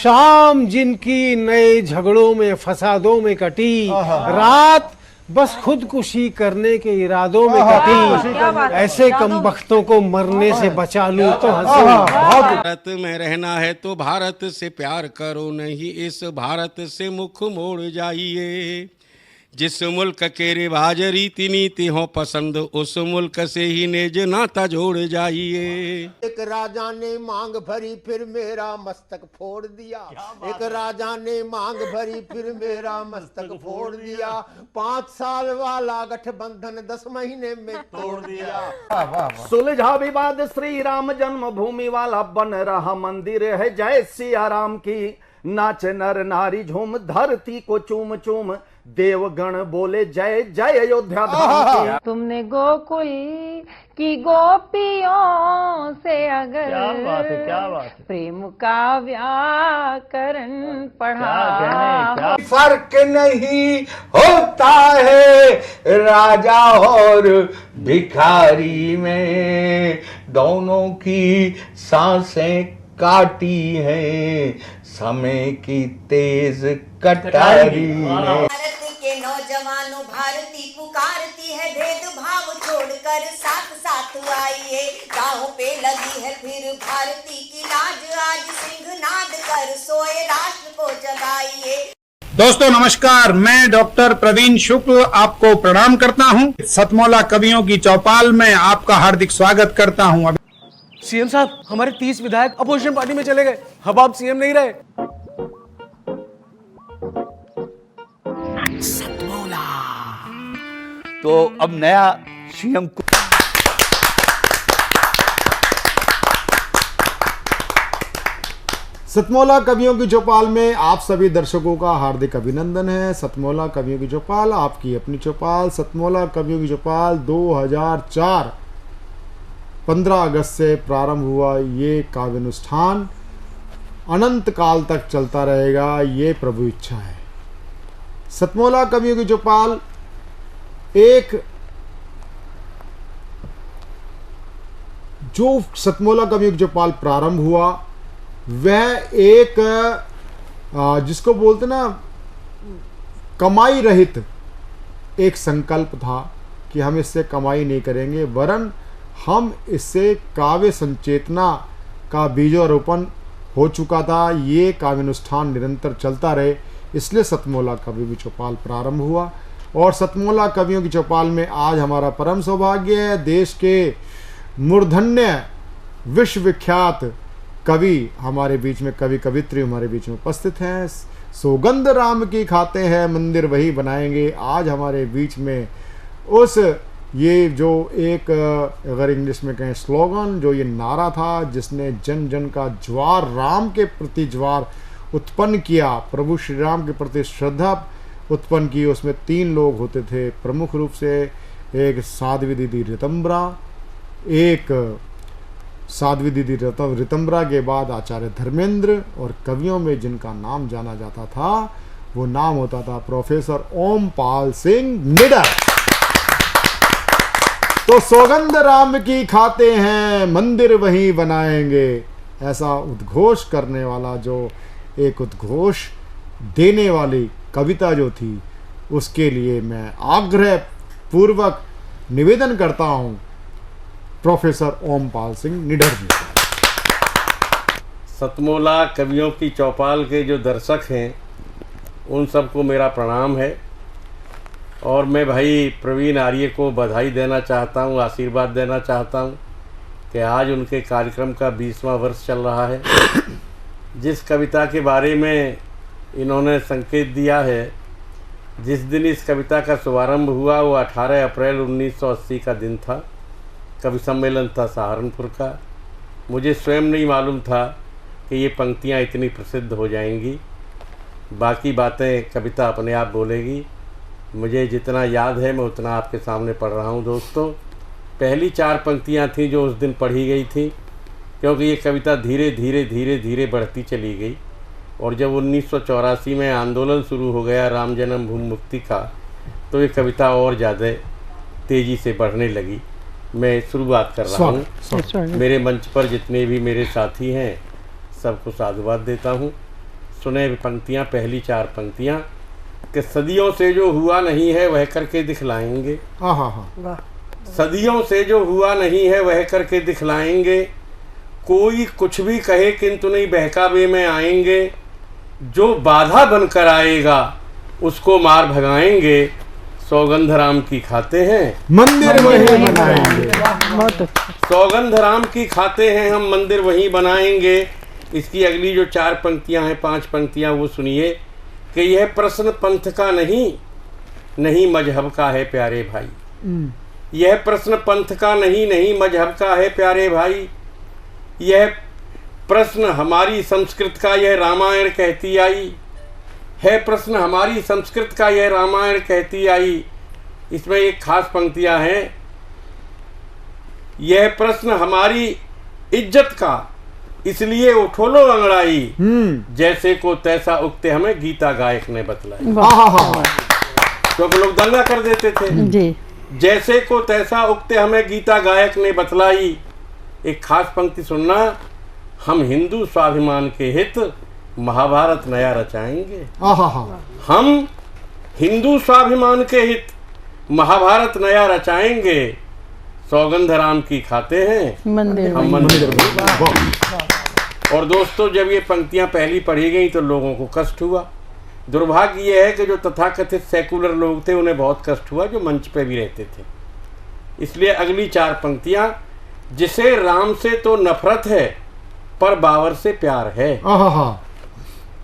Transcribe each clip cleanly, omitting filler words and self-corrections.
शाम जिनकी नए झगड़ों में फसादों में कटी, रात बस खुदकुशी करने के इरादों में कटी, ऐसे कमबख्तों को मरने से बचा लूं तो हंसी। भारत में रहना है तो भारत से प्यार करो, नहीं इस भारत से मुख मोड़ जाइए। जिस मुल्क के रिवाज रीति नीति हो पसंद, उस मुल्क से ही नेज नाता जोड़ जाइए। एक राजा ने मांग भरी फिर मेरा मस्तक फोड़ दिया, एक राजा ने मांग भरी फिर मेरा मस्तक फोड़ दिया। 5 साल वाला गठबंधन 10 महीने में तोड़ दिया। सुलझा विवाद श्री राम जन्मभूमि वाला, बन रहा मंदिर है जय सिया राम की। नाच नर नारी झूम धरती को चूम चूम, देवगण बोले जय जय अयोध्या धाम की। तुमने गोकुल की गोपियों से अगर क्या बात है। प्रेम का व्याकरण पढ़ा, फर्क नहीं होता है राजा और भिखारी में, दोनों की सांसें काटी हैं समय की तेज कटारी ने। भारत के नौजवानों भारती पुकारती है, भेदभाव छोड़कर साथ साथ आइए। गाहों पे लगी है फिर भारती की लाज, आज सिंहनाद कर सोए राष्ट्र को जगाइए। दोस्तों नमस्कार, मैं डॉक्टर प्रवीण शुक्ल आपको प्रणाम करता हूं। सतमौला कवियों की चौपाल में आपका हार्दिक स्वागत करता हूं। सीएम साहब, हमारे 30 विधायक अपोजिशन पार्टी में चले गए, अब आप सीएम नहीं रहे। सतमौला तो अब नया सीएम को सतमौला कवियों की चौपाल में आप सभी दर्शकों का हार्दिक अभिनंदन है। सतमौला कवियों की चौपाल आपकी अपनी चौपाल। सतमौला कवियों की चौपाल 2004 15 अगस्त से प्रारंभ हुआ। ये काव्यानुष्ठान अनंत काल तक चलता रहेगा, ये प्रभु इच्छा है। सतमौला कवियों की चौपाल जो सतमौला कवियों की चौपाल प्रारंभ हुआ वह एक जिसको बोलते ना कमाई रहित एक संकल्प था कि हम इससे कमाई नहीं करेंगे, वरन हम इससे काव्य संचेतना का बीजारोपण हो चुका था। ये काव्यानुष्ठान निरंतर चलता रहे, इसलिए सतमौला कवियों की चौपाल प्रारंभ हुआ। और सतमौला कवियों की चौपाल में आज हमारा परम सौभाग्य है, देश के मूर्धन्य विश्वविख्यात कवि हमारे बीच में, कवि कवित्री हमारे बीच में उपस्थित हैं। सौगंध राम की खाते हैं मंदिर वही बनाएंगे। आज हमारे बीच में उस ये जो एक अगर इंग्लिश में कहें स्लोगन, जो ये नारा था जिसने जन जन का ज्वार, राम के प्रति ज्वार उत्पन्न किया, प्रभु श्री राम के प्रति श्रद्धा उत्पन्न की, उसमें 3 लोग होते थे प्रमुख रूप से। एक साध्वी दीदी रितंबरा, एक साध्वी दीदी रितंबरा के बाद आचार्य धर्मेंद्र, और कवियों में जिनका नाम जाना जाता था वो नाम होता था प्रोफेसर ओमपाल सिंह निडर। तो सौगंध राम की खाते हैं मंदिर वहीं बनाएंगे, ऐसा उद्घोष करने वाला, जो एक उद्घोष देने वाली कविता जो थी, उसके लिए मैं आग्रह पूर्वक निवेदन करता हूं प्रोफेसर ओमपाल सिंह निडर जी। सतमौला कवियों की चौपाल के जो दर्शक हैं उन सबको मेरा प्रणाम है, और मैं भाई प्रवीण आर्य को बधाई देना चाहता हूं, आशीर्वाद देना चाहता हूं कि आज उनके कार्यक्रम का 20वां वर्ष चल रहा है। जिस कविता के बारे में इन्होंने संकेत दिया है, जिस दिन इस कविता का शुभारंभ हुआ वो 18 अप्रैल 1980 का दिन था। कवि सम्मेलन था सहारनपुर का। मुझे स्वयं नहीं मालूम था कि ये पंक्तियाँ इतनी प्रसिद्ध हो जाएंगी। बाकी बातें कविता अपने आप बोलेगी। मुझे जितना याद है मैं उतना आपके सामने पढ़ रहा हूँ। दोस्तों, पहली 4 पंक्तियाँ थीं जो उस दिन पढ़ी गई थी, क्योंकि ये कविता धीरे धीरे धीरे धीरे बढ़ती चली गई। और जब 1984 में आंदोलन शुरू हो गया राम जन्मभूमि मुक्ति का, तो ये कविता और ज़्यादा तेज़ी से बढ़ने लगी। मैं शुरुआत कर रहा हूँ। मेरे मंच पर जितने भी मेरे साथी हैं सबको साधुवाद देता हूँ। सुने पंक्तियाँ, पहली 4 पंक्तियाँ कि सदियों से जो हुआ नहीं है वह करके दिखलाएंगे। वाह। सदियों से जो हुआ नहीं है वह करके दिखलाएंगे, कोई कुछ भी कहे किंतु नहीं बहकावे में आएंगे, जो बाधा बनकर आएगा उसको मार भगाएंगे, सौगंध राम की खाते हैं मंदिर वही बनाएंगे। बहुत अच्छा। सौगंध राम की खाते हैं हम मंदिर वहीं बनाएंगे। इसकी अगली जो 4 पंक्तियां हैं, 5 पंक्तियां, वो सुनिए कि यह प्रश्न पंथ का नहीं मजहब का है प्यारे भाई। यह प्रश्न पंथ का नहीं मजहब का है प्यारे भाई। यह प्रश्न हमारी संस्कृत का यह रामायण कहती आई है। प्रश्न हमारी संस्कृत का यह रामायण कहती आई। इसमें एक खास पंक्तियां हैं, यह प्रश्न हमारी इज्जत का इसलिए उठो लो अंगड़ाई, जैसे को तैसा उगते हमें गीता गायक ने बतलाई। क्योंकि लोग दंगा कर देते थे जी। जैसे को तैसा उगते हमें गीता गायक ने बतलाई। एक खास पंक्ति सुनना, हम हिंदू स्वाभिमान के हित महाभारत नया रचाएंगे। हम हिंदू स्वाभिमान के हित महाभारत नया रचाएंगे, सौगंध राम की खाते हैं मंदिर हम मंदिर। और दोस्तों, जब ये पंक्तियां पहली पढ़ी गई तो लोगों को कष्ट हुआ। दुर्भाग्य ये है कि जो तथाकथित सेकुलर लोग थे उन्हें बहुत कष्ट हुआ, जो मंच पे भी रहते थे। इसलिए अगली 4 पंक्तियां, जिसे राम से तो नफरत है पर बाबर से प्यार है।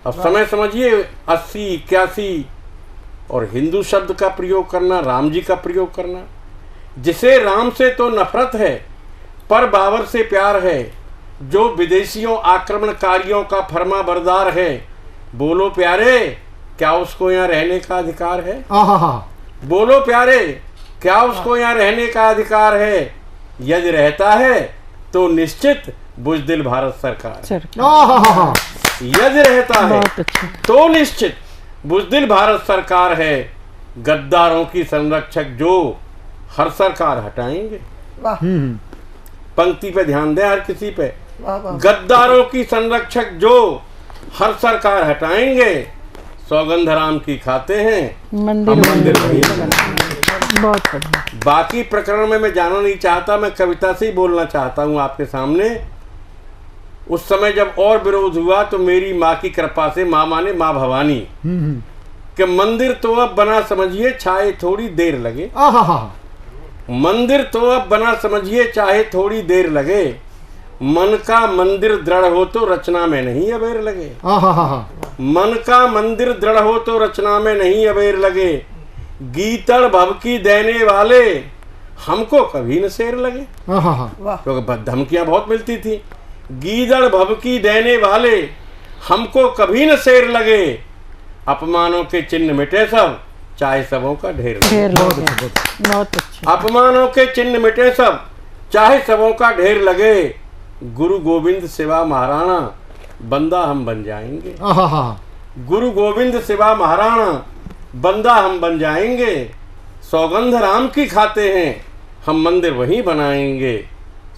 अब समय समझिए, 80, 81 और हिंदू शब्द का प्रयोग करना, राम जी का प्रयोग करना। जिसे राम से तो नफरत है पर बाबर से प्यार है, जो विदेशियों आक्रमणकारियों का फर्मा बरदार है, बोलो प्यारे क्या उसको यहाँ रहने का अधिकार है? बोलो प्यारे क्या उसको यहाँ रहने का अधिकार है? यदि रहता है तो निश्चित बुजदिल भारत सरकार। यदि रहता है तो निश्चित बुजदिल भारत सरकार है। गद्दारों की संरक्षक जो हर सरकार हटाएंगे। पंक्ति पे ध्यान दें हर किसी पे। गद्दारों की संरक्षक जो हर सरकार हटाएंगे, सौगंध राम की खाते हैं मंदिर वही। बहुत बढ़िया। बाकी प्रकरण में मैं जाना नहीं चाहता, मैं कविता से ही बोलना चाहता हूँ आपके सामने। उस समय जब और विरोध हुआ तो मेरी माँ की कृपा से, माँ माने माँ भवानी, कि मंदिर तो अब बना समझिए चाहे थोड़ी देर लगे। मंदिर तो अब बना समझिए चाहे थोड़ी देर लगे, मन का मंदिर दृढ़ हो तो रचना में नहीं अबेर लगे। मन का मंदिर दृढ़ हो तो रचना में नहीं अबेर लगे, गीतड़ भभकी देने वाले हमको कभी न शेर लगे। क्योंकि धमकियां बहुत मिलती थी। गीदड़ भभकी देने वाले हमको कभी न शेर लगे, अपमानों के चिन्ह मिटे सब चाहे सबों का ढेर लगे। बहुत अच्छा। अपमानों के चिन्ह मिटे सब चाहे सबों का ढेर लगे, गुरु गोविंद सिवा महाराणा बंदा हम बन जाएंगे। गुरु गोविंद सिवा महाराणा बंदा हम बन जाएंगे, सौगंध राम की खाते हैं हम मंदिर वहीं बनाएंगे।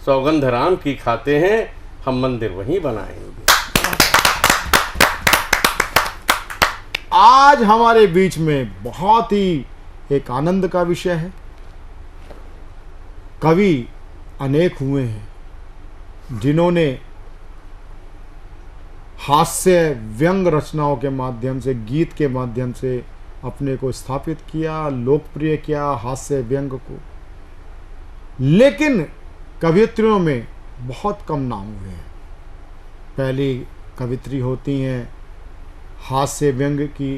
सौगंध राम की खाते हैं हम मंदिर वहीं बनाएंगे। आज हमारे बीच में बहुत ही एक आनंद का विषय है। कवि अनेक हुए हैं जिन्होंने हास्य व्यंग रचनाओं के माध्यम से, गीत के माध्यम से अपने को स्थापित किया, लोकप्रिय किया हास्य व्यंग को। लेकिन कवियत्रियों में बहुत कम नाम हुए हैं। पहली कवित्री होती हैं हास्य व्यंग की,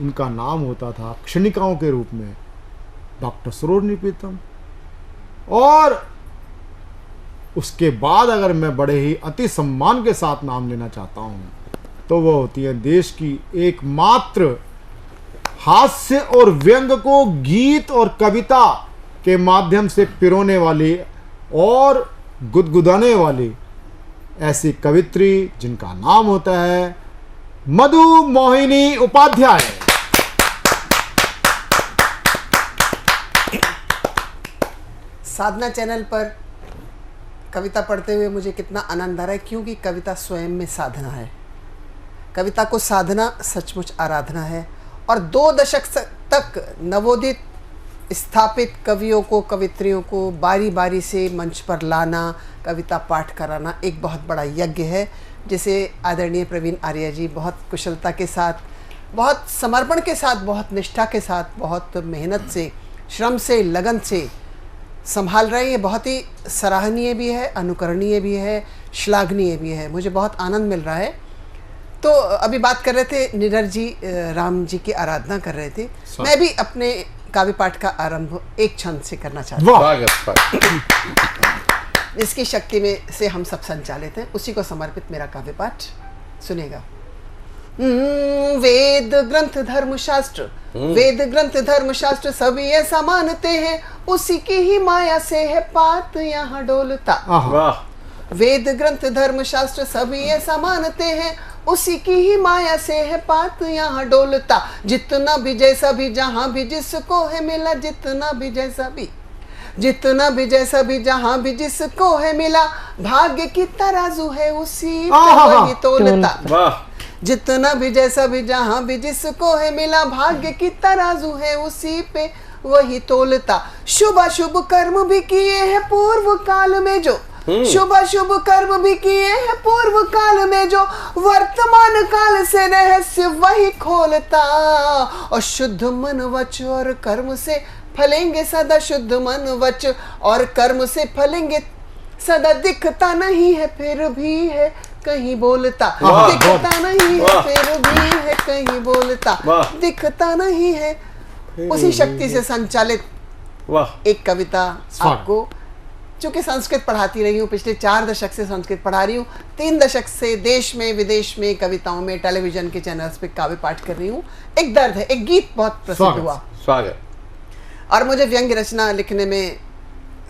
उनका नाम होता था क्षणिकाओं के रूप में डॉक्टर सरोजिनी प्रीतम। और उसके बाद अगर मैं बड़े ही अति सम्मान के साथ नाम लेना चाहता हूं तो वो होती है देश की एकमात्र हास्य और व्यंग को गीत और कविता के माध्यम से पिरोने वाली और गुदगुदाने वाली ऐसी कवित्री जिनका नाम होता है मधु मोहिनी उपाध्याय। साधना चैनल पर कविता पढ़ते हुए मुझे कितना आनंद आ रहा है, क्योंकि कविता स्वयं में साधना है। कविता को साधना सचमुच आराधना है और 2 दशक तक नवोदित स्थापित कवियों को, कवित्रियों को बारी बारी से मंच पर लाना, कविता पाठ कराना एक बहुत बड़ा यज्ञ है, जिसे आदरणीय प्रवीण आर्य जी बहुत कुशलता के साथ, बहुत समर्पण के साथ, बहुत निष्ठा के साथ, बहुत मेहनत से, श्रम से, लगन से संभाल रहे हैं। ये बहुत ही सराहनीय भी है, अनुकरणीय भी है, श्लाघनीय भी है। मुझे बहुत आनंद मिल रहा है। तो अभी बात कर रहे थे निडर जी, राम जी की आराधना कर रहे थे। मैं भी अपने काव्य पाठ का आरंभ एक छंद से करना चाहती हूँ, जिसकी शक्ति में से हम सब संचालित हैं। उसी को समर्पित मेरा काव्य पाठ सुनेगा। वेद ग्रंथ धर्मशास्त्र, वेद ग्रंथ धर्मशास्त्र सभी ऐसा मानते हैं, उसी की ही माया से है पात यहाँ डोलता। वेद ग्रंथ धर्मशास्त्र सभी ऐसा मानते हैं, उसी की ही माया से है पात यहाँ डोलता। जितना भी जैसा भी जहाँ भी जिसको है मिला, जितना भी जैसा भी, जितना भी जैसा भी जहाँ भी जिसको है मिला, भाग्य की तराजू है उसी पे वही तोलता। जितना भी जैसा भी जहाँ भी जिसको है मिला, भाग्य की तराजू है उसी पे वही तोलता। शुभ शुभ कर्म भी किए हैं पूर्व काल में जो, शुभ शुभ कर्म भी किए हैं पूर्व काल में जो, वर्तमान काल से रहस्य वही खोलता। और शुद्ध मन वच और कर्म से फलेंगे सदा, शुद्ध मन वच और कर्म से फलेंगे सदा। दिखता नहीं है फिर भी है कहीं बोलता, दिखता नहीं है फिर भी है कहीं बोलता, दिखता नहीं है। उसी शक्ति से संचालित एक कविता आपको, चूंकि संस्कृत पढ़ाती रही हूँ, पिछले 4 दशक से संस्कृत पढ़ा रही हूँ, 3 दशक से देश में विदेश में कविताओं में टेलीविजन के चैनल्स पे काव्य पाठ कर रही हूँ। एक दर्द है, एक गीत बहुत प्रसिद्ध हुआ, स्वागत। और मुझे व्यंग्य रचना लिखने में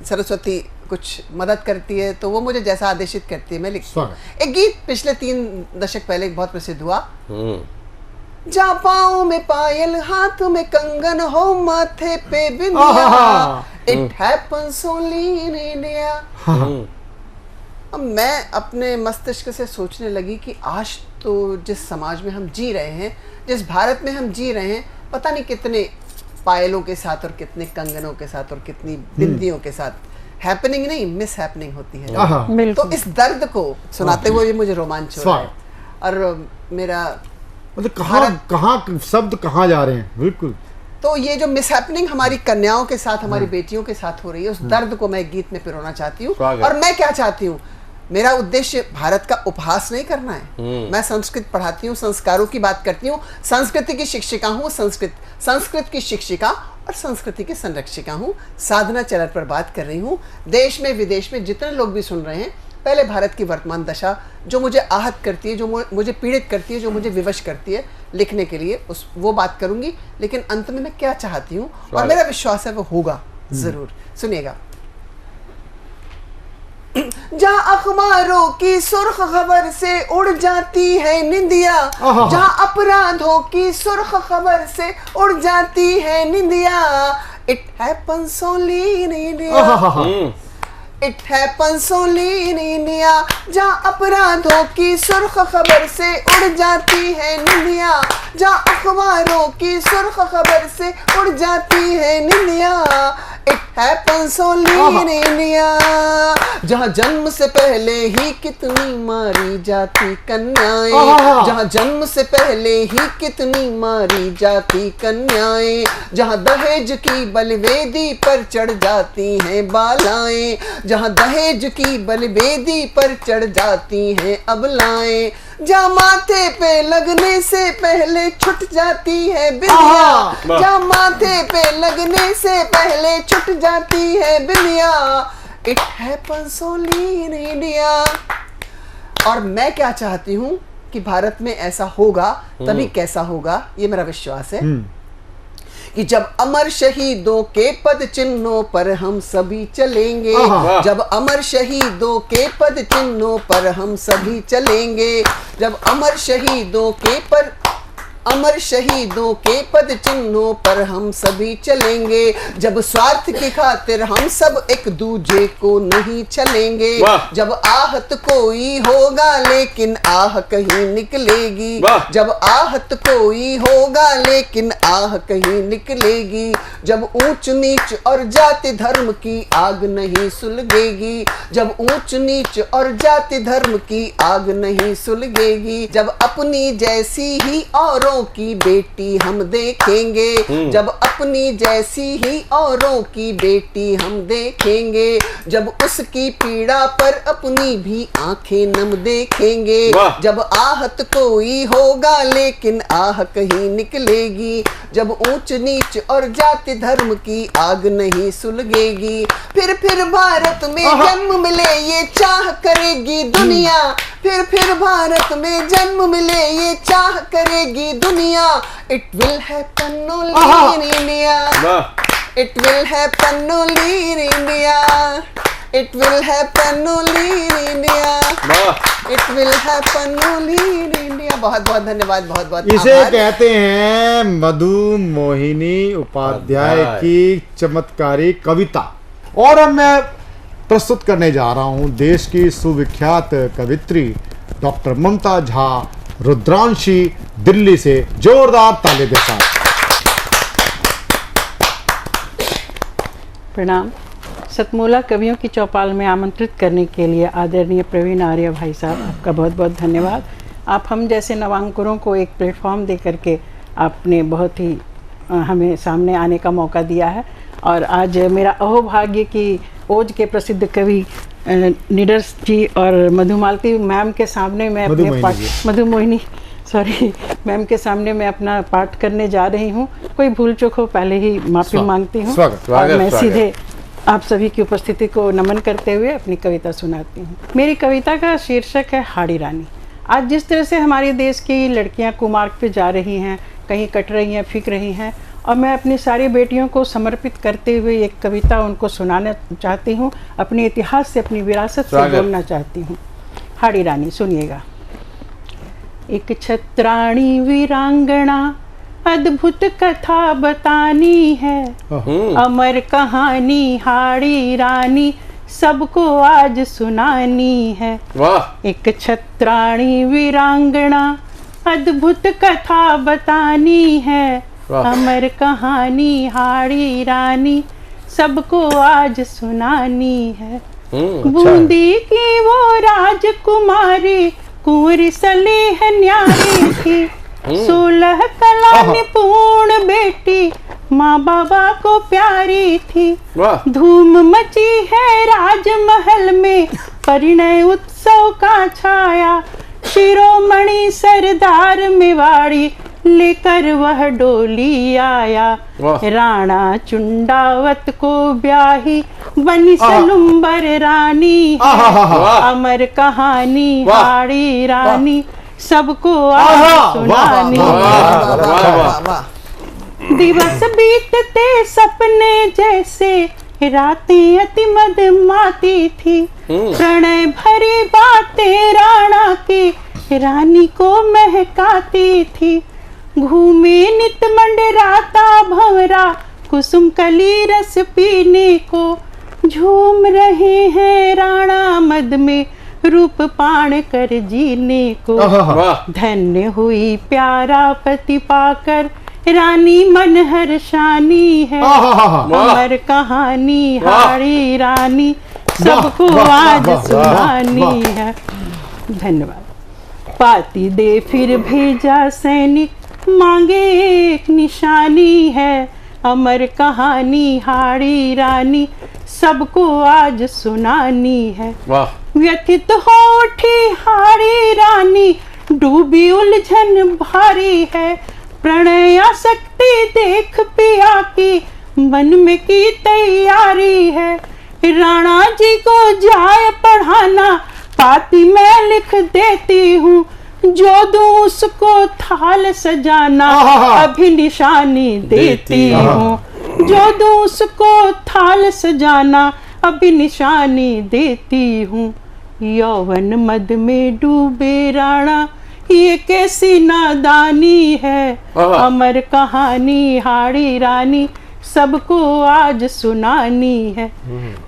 सरस्वती कुछ मदद करती है, तो वो मुझे जैसा आदेशित करती है मैं लिखती हूँ। एक गीत पिछले 3 दशक पहले बहुत प्रसिद्ध हुआ। जा पाँव में पायल, हाथ में कंगन हो, माथे पे बिंदिया, it happens only in India. अब मैं अपने मस्तिष्क से सोचने लगी कि आज तो जिस समाज में हम जी रहे हैं, जिस भारत में हम जी रहे हैं, पता नहीं कितने पायलों के साथ और कितने कंगनों के साथ और कितनी बिंदियों के साथ हैपनिंग नहीं मिस हैपनिंग होती है। तो इस दर्द को सुनाते हुए भी मुझे रोमांच हो रहा है। और मेरा मतलब कहाँ शब्द कहाँ जा रहे हैं, बिल्कुल। तो ये जो मिस हैपनिंग हमारी कन्याओं के साथ, हमारी बेटियों के साथ हो रही है, उस दर्द को मैं गीत में पिरोना चाहती हूँ। और मैं क्या चाहती हूँ, मेरा उद्देश्य भारत का उपहास नहीं करना है। मैं संस्कृत पढ़ाती हूँ, संस्कारों की बात करती हूँ, संस्कृति की शिक्षिका हूँ, संस्कृत की शिक्षिका और संस्कृति की संरक्षिका हूँ। साधना चैनल पर बात कर रही हूँ। देश में विदेश में जितने लोग भी सुन रहे हैं, पहले भारत की वर्तमान दशा जो मुझे आहत करती है, जो मुझे पीड़ित करती है, जो मुझे विवश करती है लिखने के लिए, वो बात करूंगी। लेकिन अंत में मैं क्या चाहती हूँ और मेरा विश्वास है वो होगा जरूर। सुनिएगा। जहाँ अखबारों की सुर्ख खबर से उड़ जाती है निंदिया, जहाँ अपराधों की सुर्ख खबर से उड़ जाती है निंदिया, it happens only in India, it happens only in India. जहाँ अपराधों की सुर्ख खबर से उड़ जाती है निंदिया, जहाँ अखबारों की सुर्ख खबर से उड़ जाती है निंदिया, it happens only in India. जहाँ जन्म से पहले ही कितनी मारी जाती कन्याएं, जहाँ जन्म से पहले ही कितनी मारी जाती कन्याएं, जहाँ दहेज की बलिवेदी पर चढ़ जाती हैं बालाएं, जहाँ दहेज की बलिवेदी पर चढ़ जाती हैं अबलाएं, जहाँ माथे पे लगने से पहले छुट जाती है बिंदिया, जहाँ माथे पे लगने से पहले छुट जाती है बिंदिया, it happens only in India. और मैं क्या चाहती हूँ कि भारत में ऐसा होगा, तभी कैसा होगा ये मेरा विश्वास है कि जब अमर शहीदों के पद चिन्हों पर हम सभी चलेंगे, जब अमर शहीदों के पद चिन्हों पर हम सभी चलेंगे, जब अमर शहीदों के अमर शहीदों के पद चिन्हों पर हम सभी चलेंगे, जब स्वार्थ की खातिर हम सब एक दूजे को नहीं चलेंगे, जब आहत कोई होगा लेकिन आह कहीं निकलेगी, जब आहत कोई होगा लेकिन आह कहीं निकलेगी, जब ऊंच नीच और जाति धर्म की आग नहीं सुलगेगी, जब ऊंच नीच और जाति धर्म की आग नहीं सुलगेगी, जब अपनी जैसी ही औरों की बेटी हम देखेंगे, जब अपनी जैसी ही औरों की बेटी हम देखेंगे, जब उसकी पीड़ा पर अपनी भी आंखें नम देखेंगे, जब आहत कोई होगा लेकिन आह कहीं निकलेगी, जब ऊंच नीच और जाति धर्म की आग नहीं सुलगेगी, फिर भारत में जन्म मिले ये चाह करेगी दुनिया, फिर भारत में जन्म मिले ये चाह करेगी दुनिया, it will happen only in India, it will happen only in India, it will happen only in India, it will happen only in India. बहुत बहुत धन्यवाद, बहुत बहुत इसे कहते हैं मधु मोहिनी उपाध्याय की चमत्कारी कविता। और अब मैं प्रस्तुत करने जा रहा हूं देश की सुविख्यात कवित्री डॉक्टर ममता झा रुद्रांशी, दिल्ली से। जोरदार ताली के साथ। प्रणाम। सतमोला कवियों की चौपाल में आमंत्रित करने के लिए आदरणीय प्रवीण आर्य भाई साहब, आपका बहुत बहुत धन्यवाद। आप हम जैसे नवांकुरों को एक प्लेटफॉर्म दे करके आपने बहुत ही हमें सामने आने का मौका दिया है। और आज मेरा अहोभाग्य कि ओज के प्रसिद्ध कवि निडर जी और मधुमालती मैम के सामने मैं अपने मैम के सामने मैं अपना पाठ करने जा रही हूँ। कोई भूल चूक हो पहले ही माफी मांगती हूँ और मैं सीधे आप सभी की उपस्थिति को नमन करते हुए अपनी कविता सुनाती हूँ। मेरी कविता का शीर्षक है हाड़ी रानी। आज जिस तरह से हमारे देश की लड़कियाँ कुमार्ग पे जा रही हैं, कहीं कट रही हैं, फिक रही हैं, और मैं अपनी सारी बेटियों को समर्पित करते हुए एक कविता उनको सुनाना चाहती हूँ। अपने इतिहास से, अपनी विरासत से जोड़ना चाहती हूँ। हाड़ी रानी सुनिएगा। एक छत्राणी वीरांगना अद्भुत कथा बतानी है, अमर कहानी हाड़ी रानी सबको आज सुनानी है। एक छत्राणी वीरांगना अद्भुत कथा बतानी है, अमर कहानी हाड़ी रानी सबको आज सुनानी है। बूंदी की वो राजकुमारी कुंवरी सलीह न्यारी थी, 16 कला निपुण बेटी माँ बाबा को प्यारी थी। धूम मची है राजमहल में, परिणय उत्सव का छाया, शिरोमणि सरदार मेवाड़ी लेकर वह डोली आया। राणा चुंडावत को ब्याही बनी सलुम्बर रानी, अमर कहानी हाड़ी रानी सबको आज सुनानी। दिवस बीतते सपने जैसे, रातें अति मधुमाती थी, प्रणय भरी बातें राणा की रानी को महकाती थी। घूमे नित मंडराता भंवरा, कुसुम कली रस पीने को, झूम रहे हैं राणा मद में रूप पाण कर जीने को। धन्य हुई प्यारा पति पाकर रानी मन हर्षानी है, अमर कहानी हाड़ी रानी सबको आज सुनानी है। धन्यवाद। पाती दे फिर भेजा सैनिक, मांगे एक निशानी है, अमर कहानी हाड़ी रानी सबको आज सुनानी है। व्यथित हो उठी हाड़ी रानी, डूबी उलझन भारी है, प्रणय आसक्ति देख पिया की मन में की तैयारी है। राणा जी को जाए पढ़ाना, पाती मैं लिख देती हूँ, जो दूं उसको थाल सजाना अभी निशानी देती हूँ। जो दूं उसको थाल सजाना अभी निशानी देती हूँ। यौवन मद में डूबे राणा ये कैसी नादानी है, अमर कहानी हाड़ी रानी सबको आज सुनानी है।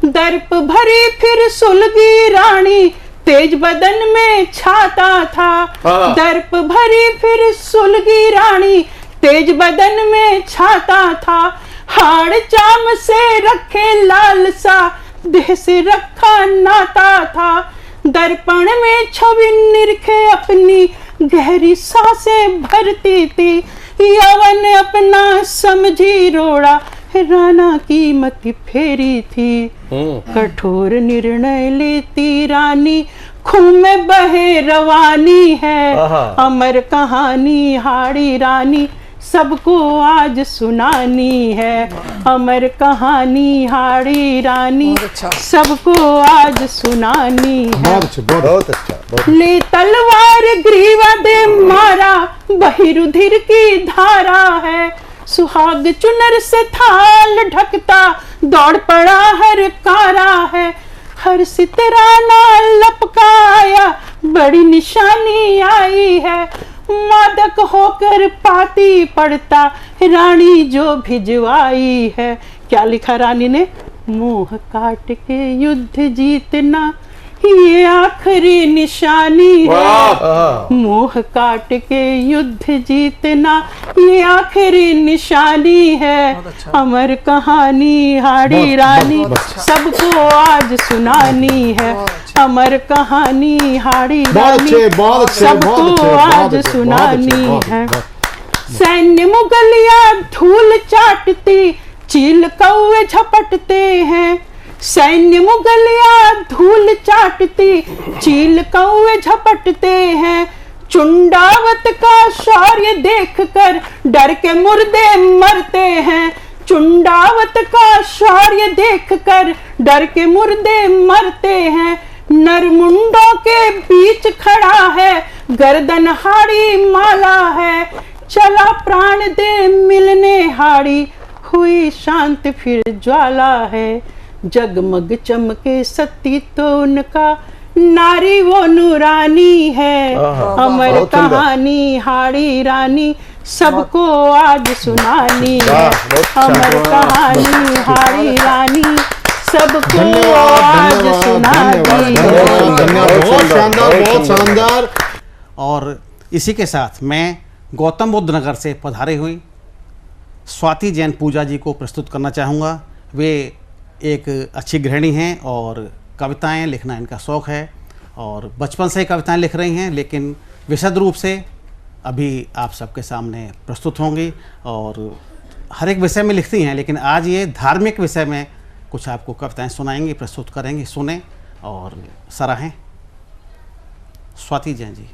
दर्प भरी फिर सुलगी रानी, तेज बदन में छाता था। दर्प भरी फिर सुलगी रानी, तेज बदन में छाता था। हाड़ चाम से रखे लालसा, देह से रखा नाता था। दर्पण में छवि निरखे अपनी, गहरी सांसें भरती थी। यवन अपना समझी रोड़ा, राना की मति फेरी थी। कठोर निर्णय लेती रानी, खून में बहे रवानी है। अमर कहानी हाड़ी रानी सबको आज सुनानी है। अमर कहानी हाड़ी रानी सबको आज सुनानी है। बहुत अच्छा। ले तलवार ग्रीवा दे मारा, बही रुधिर की धारा है। सुहाग चुनर से थाल ढकता, दौड़ पड़ा हर कारा है। हर सितराना लपकाया, बड़ी निशानी आई है। मादक होकर पाती पड़ता, रानी जो भिजवाई है। क्या लिखा रानी ने? मोह काट के युद्ध जीतना ये आखिरी निशानी है। मोह काट के युद्ध जीतना ये आखिरी निशानी है। अमर कहानी हाड़ी रानी सबको आज सुनानी है। अमर कहानी हाड़ी रानी सबको आज सुनानी है। सैन्य मुगलिया धूल चाटती, चील कौवे झपटते हैं। सैन्य मुगलिया धूल चाटती, चील कौवे झपटते हैं। चुंडावत का शौर्य देखकर डर के मुर्दे मरते हैं। चुंडावत का शौर्य देखकर डर के मुर्दे मरते हैं। नरमुंडों के बीच खड़ा है, गर्दन हाड़ी माला है। चला प्राण दे मिलने हाड़ी, हुई शांत फिर ज्वाला है। जगमग चमके सती तो उनका, नारी वो नूरानी है। अमर कहानी हाड़ी रानी सबको आज सुनानी है। अमर कहानी हाड़ी रानी सबको आज सुनानी है। बहुत शानदार, बहुत शानदार। और इसी के साथ मैं गौतम बुद्ध नगर से पधारी हुई स्वाति जैन पूजा जी को प्रस्तुत करना चाहूँगा। वे एक अच्छी गृहिणी हैं और कविताएं लिखना इनका शौक़ है और बचपन से ही कविताएं लिख रही हैं, लेकिन विशद रूप से अभी आप सबके सामने प्रस्तुत होंगी। और हर एक विषय में लिखती हैं, लेकिन आज ये धार्मिक विषय में कुछ आपको कविताएं सुनाएंगी, प्रस्तुत करेंगी। सुने और सराहें। स्वाति जैन जी।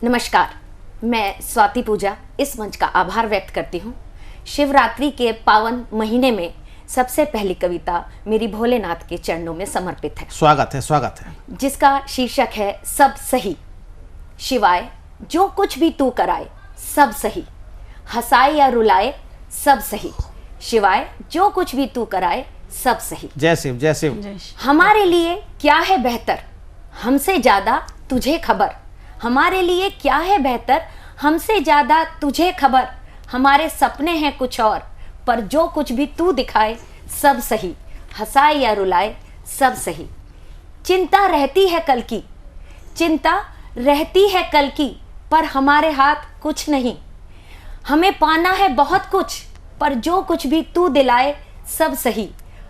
नमस्कार, मैं स्वाति पूजा इस मंच का आभार व्यक्त करती हूँ। शिवरात्रि के पावन महीने में सबसे पहली कविता मेरी भोलेनाथ के चरणों में समर्पित है। स्वागत है, स्वागत है। जिसका शीर्षक है सब सही। शिवाय जो कुछ भी तू कराए सब सही, हंसाए या रुलाए सब सही। शिवाय जो कुछ भी तू कराए सब सही। जय शिव, जय शिव। हमारे लिए क्या है बेहतर, हमसे ज्यादा तुझे खबर। हमारे लिए क्या है बेहतर, हमसे ज्यादा तुझे खबर। हमारे सपने हैं कुछ और, पर जो कुछ भी तू दिखाए सब सही। हंसाए या रुलाए सब सही। चिंता रहती है कल की, चिंता रहती है कल की, पर हमारे हाथ कुछ नहीं। हमें पाना है बहुत कुछ, पर जो कुछ भी तू दिलाए सब सही।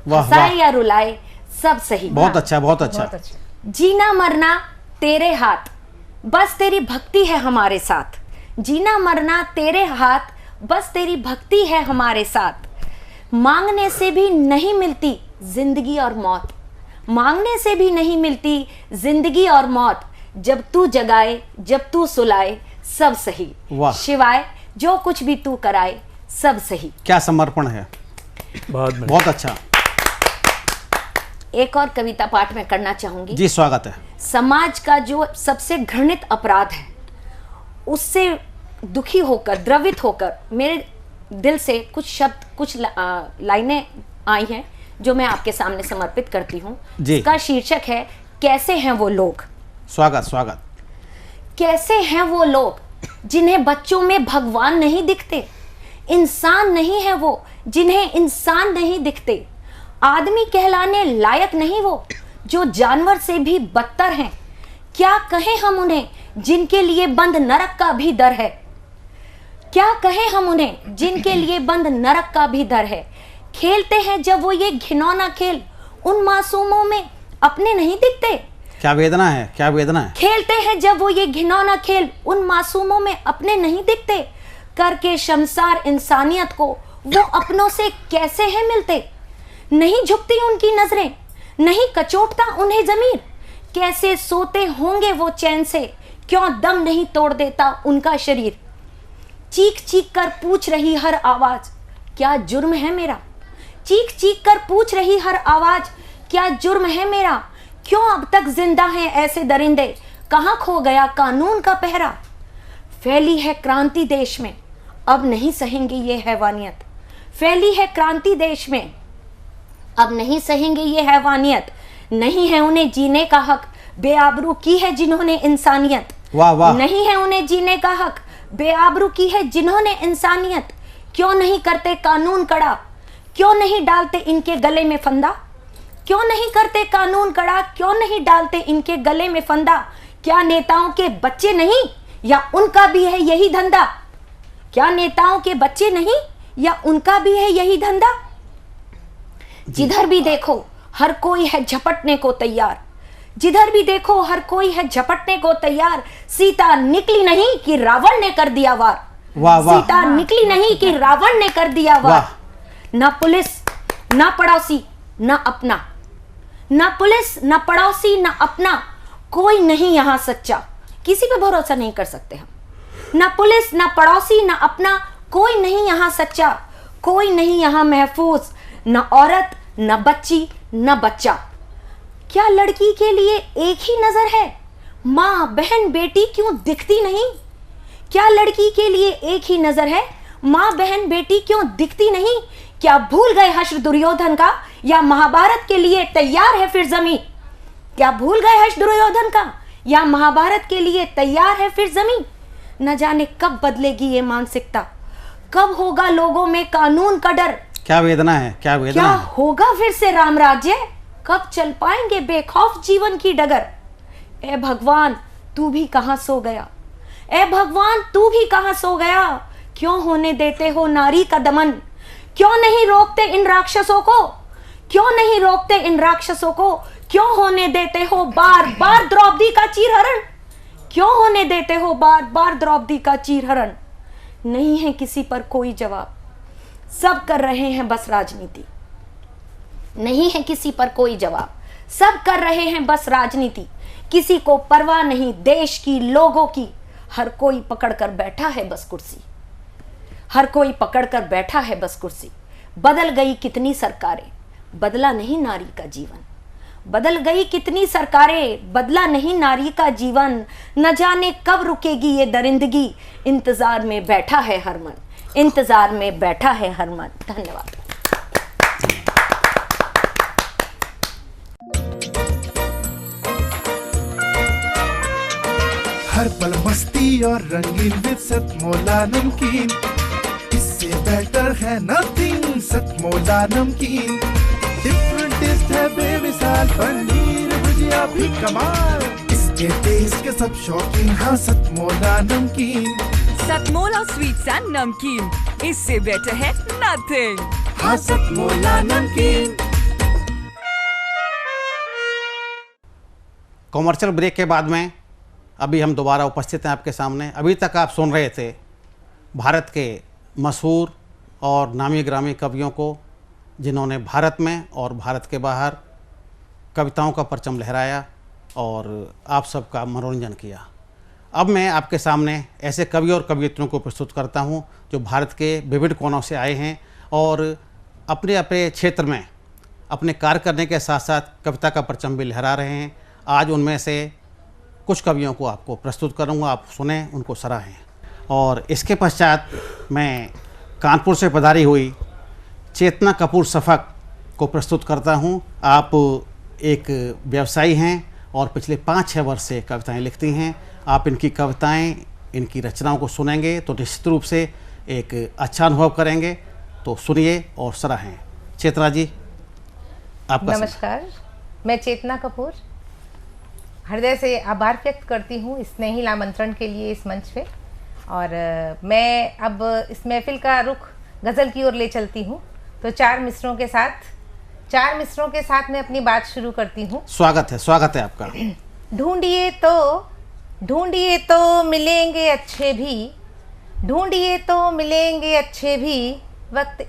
हंसाए या रुलाए सब सही। बहुत अच्छा, बहुत अच्छा। जीना मरना तेरे हाथ, बस तेरी भक्ति है हमारे साथ। जीना मरना तेरे हाथ, बस तेरी भक्ति है हमारे साथ। मांगने से भी नहीं मिलती जिंदगी और मौत, मांगने से भी नहीं मिलती जिंदगी और मौत। जब तू जगाए जब तू सुलाए सब सही। शिवाय जो कुछ भी तू कराए सब सही। क्या समर्पण है, बहुत अच्छा। एक और कविता पाठ मैं करना चाहूंगी जी। स्वागत है। समाज का जो सबसे घृणित अपराध है, उससे दुखी होकर, द्रवित होकर मेरे दिल से कुछ शब्द, कुछ लाइनें आई हैं जो मैं आपके सामने समर्पित करती हूँ। इसका शीर्षक है कैसे हैं वो लोग। स्वागत, स्वागत। कैसे हैं वो लोग जिन्हें बच्चों में भगवान नहीं दिखते? इंसान नहीं है वो जिन्हें इंसान नहीं दिखते। आदमी कहलाने लायक नहीं वो जो जानवर से भी बदतर हैं। क्या कहें हम उन्हें जिनके लिए बंद नरक का भी डर है? क्या कहें हम उन्हें जिनके लिए बंद नरक का भी डर है? खेलते हैं जब वो ये घिनौना खेल, उन मासूमों में अपने नहीं दिखते। क्या वेदना है, क्या वेदना है। खेलते हैं जब वो ये घिनौना खेल, उन मासूमों में अपने नहीं दिखते। करके शर्मसार इंसानियत को वो अपनों से कैसे हैं मिलते? नहीं झुकती उनकी नजरें, नहीं कचोटता उन्हें जमीर। कैसे सोते होंगे वो चैन से, क्यों दम नहीं तोड़ देता उनका शरीर। चीख चीख कर पूछ रही हर आवाज, क्या जुर्म है मेरा? चीख चीख कर पूछ रही हर आवाज, क्या जुर्म है मेरा? क्यों अब तक जिंदा हैं ऐसे दरिंदे, कहां खो गया कानून का पहरा? फैली है क्रांति देश में, अब नहीं सहेंगे ये हैवानियत। फैली है क्रांति देश में, अब नहीं सहेंगे ये हैवानियत। नहीं है उन्हें जीने का हक, बेआबरू की है जिन्होंने इंसानियत। वाह वाह। नहीं है उन्हें जीने का हक, बेआबरू की है जिन्होंने इंसानियत। क्यों नहीं करते कानून कड़ा, क्यों नहीं डालते इनके गले में फंदा? क्यों नहीं करते कानून कड़ा, क्यों नहीं डालते इनके गले में फंदा? क्या नेताओं के बच्चे नहीं, या उनका भी है यही धंधा? क्या नेताओं के बच्चे नहीं, या उनका भी है यही धंधा? जिधर भी देखो हर कोई है झपटने को तैयार। जिधर भी देखो हर कोई है झपटने को तैयार। सीता निकली नहीं कि रावण ने कर दिया वार। वाह वाह। सीता निकली नहीं कि रावण ने कर दिया वार। ना पुलिस, ना पड़ोसी, ना अपना। ना पुलिस, ना पड़ोसी, ना अपना, कोई नहीं यहाँ सच्चा। किसी पे भरोसा नहीं कर सकते हम। ना पुलिस, ना पड़ोसी, ना अपना, कोई नहीं यहाँ सच्चा। कोई नहीं यहाँ महफूज, ना औरत, ना बच्ची, ना बच्चा। क्या लड़की के लिए एक ही नजर है? माँ बहन बेटी क्यों दिखती नहीं? क्या लड़की के लिए एक ही नजर है? माँ बहन बेटी क्यों दिखती नहीं? क्या भूल गए हश्र दुर्योधन का, या महाभारत के लिए तैयार है फिर जमीन? क्या भूल गए हश्र दुर्योधन का, या महाभारत के लिए तैयार है फिर जमीन? न जाने कब बदलेगी ये मानसिकता, कब होगा लोगों में कानून का डर। क्या वेदना है, क्या वेदना क्या है। होगा फिर से राम राज्य, कब चल पाएंगे बेखौफ जीवन की डगर? ए भगवान तू भी कहां सो गया? ए भगवान तू भी कहां सो गया? क्यों होने देते हो नारी का दमन? क्यों नहीं रोकते इन राक्षसों को? क्यों नहीं रोकते इन राक्षसों को? क्यों होने देते हो बार बार द्रौपदी का चीरहरण? क्यों होने देते हो बार बार द्रौपदी का चीरहरण? नहीं है किसी पर कोई जवाब, सब कर रहे हैं बस राजनीति। नहीं है किसी पर कोई जवाब, सब कर रहे हैं बस राजनीति। किसी को परवाह नहीं देश की, लोगों की। हर कोई पकड़ कर बैठा है बस कुर्सी। हर कोई पकड़ कर बैठा है बस कुर्सी। बदल गई कितनी सरकारें, बदला नहीं नारी का जीवन। बदल गई कितनी सरकारें, बदला नहीं नारी का जीवन। न जाने कब रुकेगी ये दरिंदगी, इंतजार में बैठा है हर मन। इंतजार में बैठा है हर मन। धन्यवाद। हर पल मस्ती और रंगीन विद सतमोला नमकीन, इससे बेटर है नथिंग। सतमोला नमकीन डिफरेंट टेस्ट है बेमिसाल, पनीर भुजिया भी कमाल। इसके टेस्ट के सब शौकीन, हाँ सतमोला नमकीन। सतमोला स्वीट्स एंड नमकीन, इससे बेटर है नथिंग। हाँ सतमोला नमकीन। कॉमर्शियल ब्रेक के बाद में अभी हम दोबारा उपस्थित हैं आपके सामने। अभी तक आप सुन रहे थे भारत के मशहूर और नामी ग्रामी कवियों को, जिन्होंने भारत में और भारत के बाहर कविताओं का परचम लहराया और आप सबका मनोरंजन किया। अब मैं आपके सामने ऐसे कवि और कवियत्रियों को प्रस्तुत करता हूं जो भारत के विभिन्न कोनों से आए हैं और अपने अपने क्षेत्र में अपने कार्य करने के साथ साथ कविता का परचम भी लहरा रहे हैं। आज उनमें से कुछ कवियों को आपको प्रस्तुत करूंगा, आप सुने, उनको सराहें। और इसके पश्चात मैं कानपुर से पधारी हुई चेतना कपूर सफक को प्रस्तुत करता हूं। आप एक व्यवसायी हैं और पिछले 5-6 वर्ष से कविताएं लिखती हैं। आप इनकी कविताएं, इनकी रचनाओं को सुनेंगे तो निश्चित रूप से एक अच्छा अनुभव करेंगे। तो सुनिए और सराहें। चेतना जी, आपका नमस्कार, मैं चेतना कपूर हृदय से आभार व्यक्त करती हूँ इस स्नेहिल आमंत्रण के लिए इस मंच पे। और मैं अब इस महफिल का रुख गज़ल की ओर ले चलती हूँ। तो चार मिसरों के साथ मैं अपनी बात शुरू करती हूँ। स्वागत है आपका। ढूंढिए तो मिलेंगे अच्छे भी, ढूंढिए तो मिलेंगे अच्छे भी, वक्त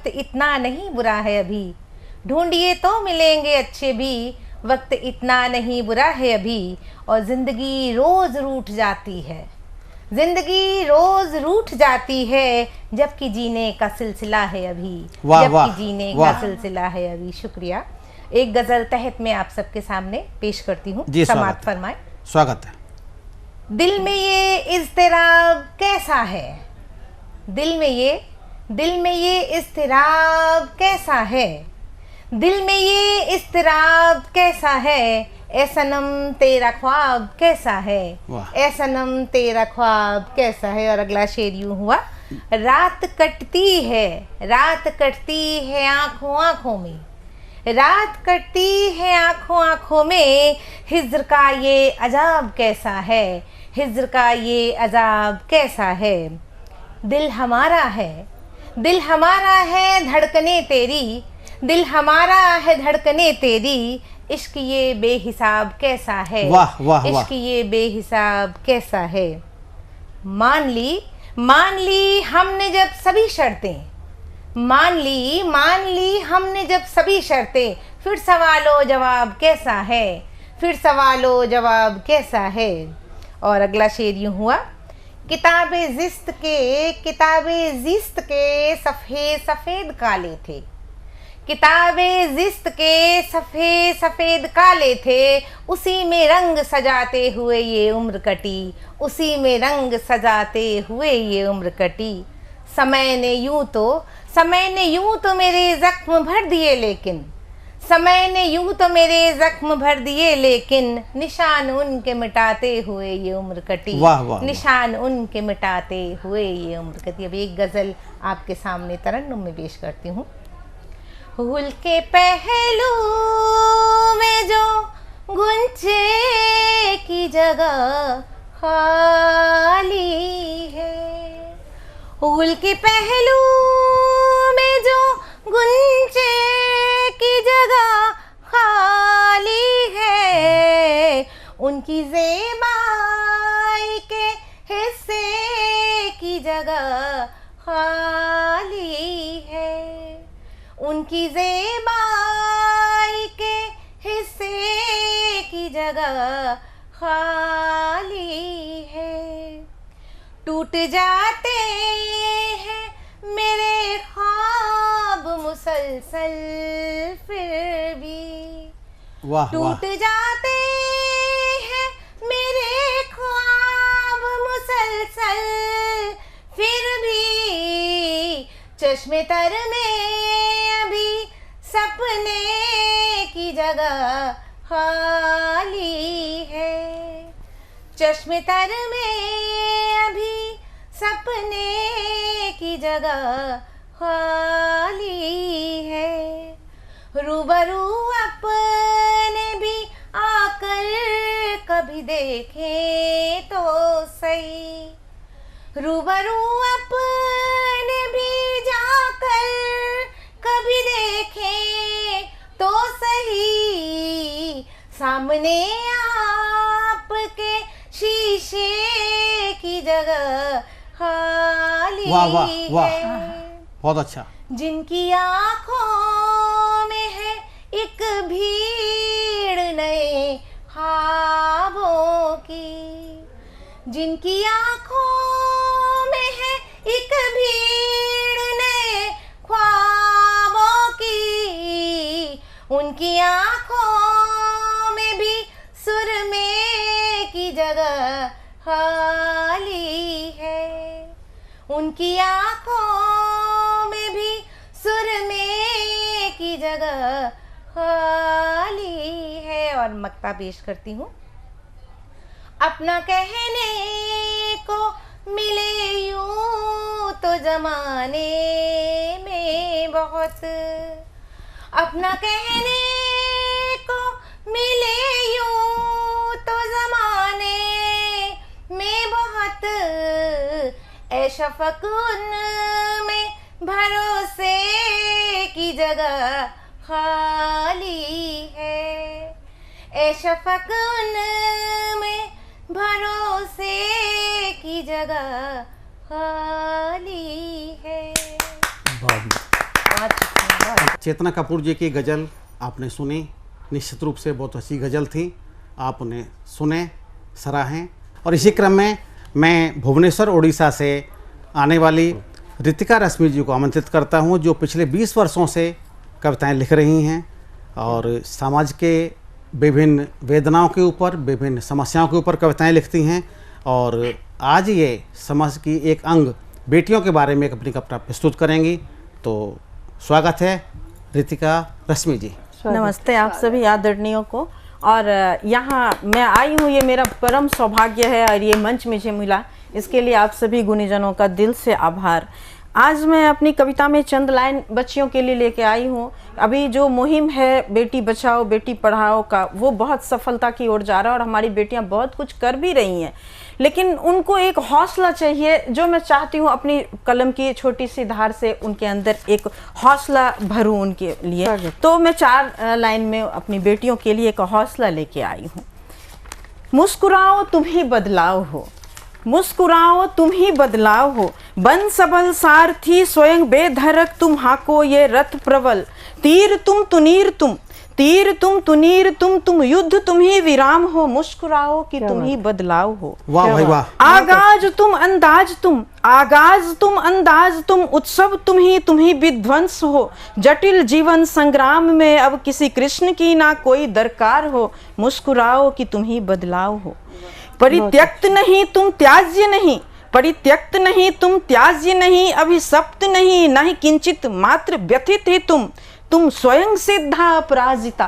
इतना नहीं बुरा है अभी। ढूंढिए तो मिलेंगे अच्छे भी, वक्त इतना नहीं बुरा है अभी। और ज़िंदगी रोज़ रूठ जाती है, ज़िंदगी रोज़ रूठ जाती है, जबकि जीने का सिलसिला है अभी। जबकि जीने का सिलसिला है अभी। शुक्रिया। एक गज़ल तहत मैं आप सबके सामने पेश करती हूँ। समाअत फरमाएं। स्वागत है। दिल में ये इज़्तिराब कैसा है, दिल में ये इज़्तिराब कैसा है, दिल में ये इज़्तिराब कैसा है, ए सनम तेरा ख्वाब कैसा है, ए सनम तेरा ख्वाब कैसा है। और अगला शेर यूं हुआ, रात कटती है आँखों आँखों में, रात कटती है आँखों आँखों में, हिज्र का ये अजाब कैसा है, हिज्र का ये अजाब कैसा है। दिल हमारा है धड़कने तेरी, दिल हमारा है धड़कने तेरी, इश्क ये बेहिसाब कैसा है, इश्क ये बेहिसाब कैसा है। मान ली हमने जब सभी शर्तें, मान ली हमने जब सभी शर्तें, फिर सवालो जवाब कैसा है, फिर सवालो जवाब कैसा है। और अगला शेर यूं हुआ, किताबे ज़िस्त के सफ़े सफ़ेद काले थे, किताबे ज़िस्त के सफ़े सफ़ेद काले थे, उसी में रंग सजाते हुए ये उम्र कटी, उसी में रंग सजाते हुए ये उम्र कटी। समय ने यूं तो मेरे ज़ख्म भर दिए, लेकिन समय ने यूं तो मेरे ज़ख्म भर दिए, लेकिन निशान उनके मिटाते हुए ये उम्र कटी, निशान उनके मिटाते हुए ये उम्र कटी। अब एक गज़ल आपके सामने तरन्नुम में पेश करती हूँ। हुल के पहलू में जो गुंचे की जगह खाली है, हुल के पहलू में जो गुंचे की जगह खाली है, उनकी ज़ेबाई के हिस्से की जगह खाली है, उनकी ज़ेबाई के हिस्से की जगह खाली है। टूट जाते हैं मेरे ख्वाब मुसलसल फिर भी, टूट जाते हैं मेरे ख्वाब मुसलसल फिर भी, चश्मे तर में अभी सपने की जगह खाली है, चश्मे तर में अभी सपने की जगह खाली है। रूबरू अपने भी आकर कभी देखें तो सही, रूबरू अपने भी जाकर कभी देखें तो सही, सामने आपके शीशे की जगह खाली है। बहुत अच्छा। जिनकी आँखों में है एक भीड़ नए ख्वाबों की, जिनकी आँखों में है एक भीड़ नए ख्वाबों की, उनकी आँखों में भी सुरमे की जगह खाली है, उनकी आँखों में भी सुरमे की जगह खाली है। और मक्ता पेश करती हूँ। अपना कहने को मिले यूं तो जमाने में बहुत, अपना कहने को मिले यूं तो जमाने में बहुत, ऐ शफक उनमें भरोसे की जगह खाली है, ऐ शफक उनमें भरोसे की जगह खाली है। चेतना कपूर जी की गज़ल आपने सुनी, निश्चित रूप से बहुत अच्छी गज़ल थी, आप उन्हें सुने, सराहें। और इसी क्रम में मैं भुवनेश्वर उड़ीसा से आने वाली ऋतिका रश्मि जी को आमंत्रित करता हूं, जो पिछले 20 वर्षों से कविताएं लिख रही हैं और समाज के विभिन्न वेदनाओं के ऊपर, विभिन्न समस्याओं के ऊपर कविताएं लिखती हैं। और आज ये समाज की एक अंग बेटियों के बारे में एक अपनी कविता प्रस्तुत करेंगी। तो स्वागत है ऋतिका रश्मि जी। नमस्ते आप सभी आदरणीयों को। और यहाँ मैं आई हूँ, ये मेरा परम सौभाग्य है और ये मंच मुझे मिला, इसके लिए आप सभी गुणीजनों का दिल से आभार। आज मैं अपनी कविता में चंद लाइन बच्चियों के लिए लेके आई हूँ। अभी जो मुहिम है बेटी बचाओ बेटी पढ़ाओ का, वो बहुत सफलता की ओर जा रहा है और हमारी बेटियाँ बहुत कुछ कर भी रही हैं, लेकिन उनको एक हौसला चाहिए, जो मैं चाहती हूँ अपनी कलम की छोटी सी धार से उनके अंदर एक हौसला भरूँ उनके लिए। तो मैं 4 लाइन में अपनी बेटियों के लिए एक हौसला लेके आई हूँ। मुस्कुराओ तुम ही बदलाव हो, मुस्कुराओ तुम ही बदलाव हो, बन सबल सारथी स्वयं बेधड़क तुम हाको ये रथ प्रबल, तीर तुम तुनीर तुम, तीर तुम तुनीर तुम युद्ध तुम ही विराम हो, मुस्कुराओ कि तुम ही बदलाव हो। वाह भाई वाह। आगाज तुम अंदाज तुम, आगाज तुम अंदाज तुम, उत्सव तुम ही विध्वंस हो, जटिल जीवन संग्राम में अब किसी कृष्ण की ना कोई दरकार हो, मुस्कुराओ कि तुम ही बदलाव हो। परित्यक्त नहीं तुम त्याज्य नहीं, परित्यक्त नहीं तुम त्याज्य नहीं, अभिशप्त नहीं नहीं किंचित मात्र व्यथित ही तुम स्वयं सिद्धा अपराजिता,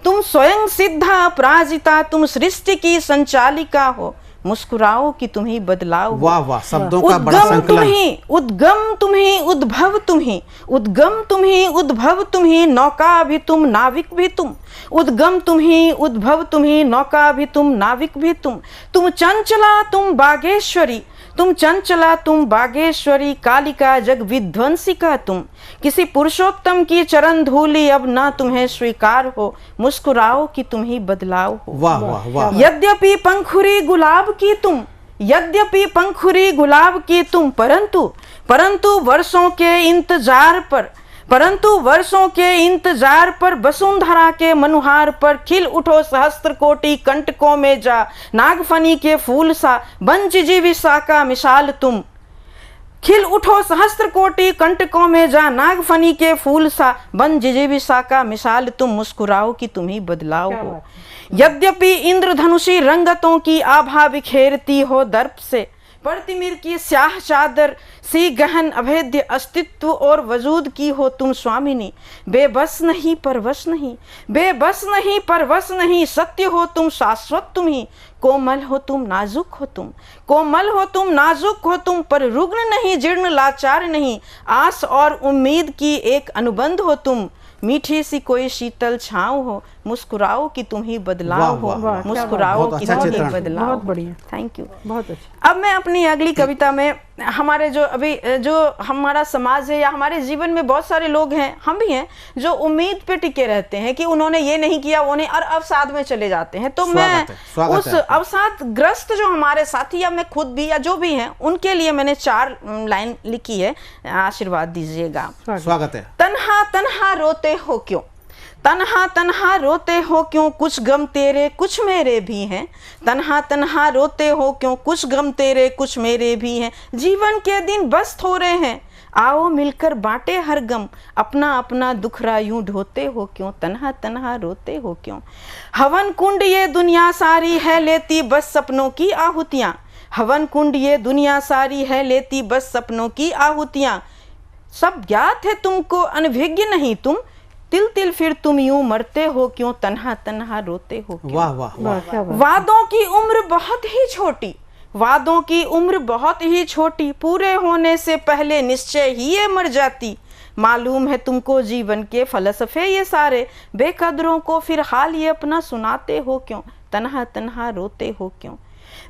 तुम स्वयं सिद्धा अपराजिता, तुम सृष्टि की संचालिका हो, मुस्कुराओ कि तुम ही बदलाव हो। वाह वाह, शब्दों का बड़ा संकलन। उद्गम तुम ही उद्भव तुम ही, उद्गम तुम ही उद्भव तुम ही, नौका भी तुम नाविक भी तुम, उद्गम तुम ही उद्भव तुम ही, नौका भी तुम नाविक भी तुम चंचला तुम बागेश्वरी, तुम चंचला तुम बागेश्वरी, कालिका जग विध्वंसिका तुम, किसी पुरुषोत्तम की चरण धूली अब ना तुम्हें स्वीकार हो, मुस्कुराओ कि तुम ही बदलाव हो। वाह वाह वाह। यद्यपि पंखुरी गुलाब की तुम, यद्यपि पंखुरी गुलाब की तुम, परंतु वर्षों के इंतजार पर, परंतु वर्षों के इंतजार पर, वसुंधरा के मनुहार पर खिल उठो सहस्त्र कोटि कंटकों में जा, नागफनी के फूल सा बन जिजीविसा का मिसाल तुम, खिल उठो सहस्त्र कोटि कंटकों में जा, नागफनी के फूल सा बन जिजीविसा का मिसाल तुम, मुस्कुराओ कि तुम ही बदलाव हो। यद्यपि इंद्रधनुषी रंगतों की आभा बिखेरती हो दर्प से, प्रतिमिर की स्याह चादर सी गहन अभेद्य अस्तित्व और वजूद की हो तुम स्वामिनी, बेबस नहीं परवश नहीं, बेबस नहीं परवश नहीं, सत्य हो तुम शाश्वत तुम ही, कोमल हो तुम नाजुक हो तुम, कोमल हो तुम नाजुक हो तुम, पर रुग्ण नहीं जीर्ण लाचार नहीं, आस और उम्मीद की एक अनुबंध हो तुम, मीठी सी कोई शीतल छाँव हो, मुस्कुराओ कि तुम ही बदलाव हो, मुस्कुराओ कि तुम ही बदलाव। बहुत बढ़िया, थैंक यू, बहुत अच्छा। अब मैं अपनी अगली कविता में हमारे जो हमारा समाज है या हमारे जीवन में बहुत सारे लोग हैं, हम भी हैं, जो उम्मीद पे टिके रहते हैं कि उन्होंने ये नहीं किया, उन्हें और अवसाद में चले जाते हैं। तो मैं उस अवसाद ग्रस्त जो हमारे साथी या मैं खुद भी या जो भी हैं, उनके लिए मैंने 4 लाइन लिखी है, आशीर्वाद दीजिएगा। स्वागत है। तन्हा तन्हा रोते हो क्यों, तन्हा तन्हा रोते हो क्यों, कुछ गम तेरे कुछ मेरे भी हैं, तन्हा तन्हा रोते हो क्यों, कुछ गम तेरे कुछ मेरे भी हैं, जीवन के दिन बस थोड़े हैं, आओ मिलकर बांटे हर गम, अपना अपना दुखरा यूं ढोते हो क्यों, तन्हा तन्हा रोते हो क्यों। हवन कुंड ये दुनिया सारी है लेती बस सपनों की आहुतियाँ, हवन कुंड ये दुनिया सारी है लेती बस सपनों की आहुतियाँ, सब ज्ञात है तुमको अनभिज्ञ नहीं तुम, तिल तिल फिर तुम यूं मरते हो क्यों, तन्हा तन्हा रोते हो क्यों। वाह वाह वाह। वादों की उम्र बहुत ही छोटी, वादों की उम्र बहुत ही छोटी, पूरे होने से पहले निश्चय ही ये मर जाती। मालूम है तुमको जीवन के फलसफे ये सारे, बेकदरों को फिर हाल ये अपना सुनाते हो क्यों, तन्हा तन्हा रोते हो क्यों।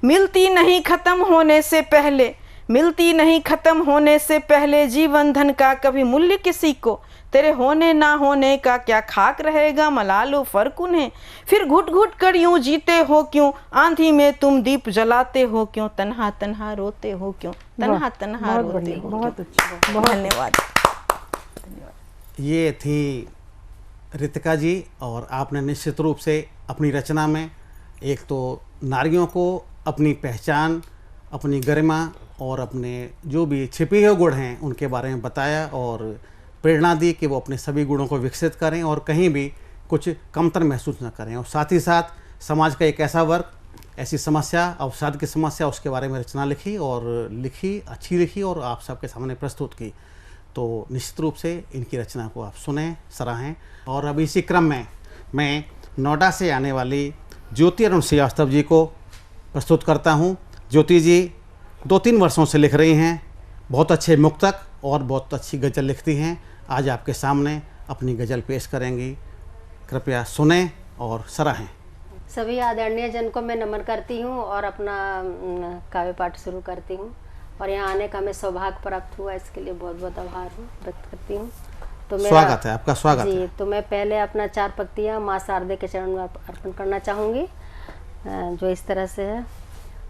मिलती नहीं खत्म होने से पहले, मिलती नहीं खत्म होने से पहले, जीवन धन का कभी मूल्य किसी को, तेरे होने ना होने का क्या खाक रहेगा, मलालो फर्क उन्हें। फिर घुट घुट कर यूं जीते हो क्यों, आंधी में तुम दीप जलाते हो क्यों, तन्हा तन्हा रोते हो क्यों, तन्हा तन्हा रोते हो। बहुत अच्छा, धन्यवाद। ये थी रितिका जी, और आपने निश्चित रूप से अपनी रचना में एक तो नारियों को अपनी पहचान, अपनी गरिमा और अपने जो भी छिपे हुए गुण हैं उनके बारे में बताया और प्रेरणा दी कि वो अपने सभी गुणों को विकसित करें और कहीं भी कुछ कमतर महसूस न करें। और साथ ही साथ समाज का एक ऐसा वर्ग, ऐसी समस्या, अवसाद की समस्या, उसके बारे में रचना लिखी और लिखी, अच्छी लिखी और आप सबके सामने प्रस्तुत की। तो निश्चित रूप से इनकी रचना को आप सुने, सराहें। और अब इसी क्रम में मैं नोएडा से आने वाली ज्योति अरुण श्रीवास्तव जी को प्रस्तुत करता हूँ। ज्योति जी 2-3 वर्षों से लिख रही हैं, बहुत अच्छे मुक्तक और बहुत अच्छी गज़ल लिखती हैं। आज आपके सामने अपनी गज़ल पेश करेंगी, कृपया सुने और सराहें। सभी आदरणीय जन को मैं नमन करती हूँ और अपना काव्य पाठ शुरू करती हूँ। और यहाँ आने का मैं सौभाग्य प्राप्त हुआ, इसके लिए बहुत बहुत आभार व्यक्त करती हूँ। तो स्वागत है, आपका स्वागत जी है। तो मैं पहले अपना 4 पंक्तियाँ माँ शारदे के चरण में अर्पण करना चाहूँगी, जो इस तरह से है।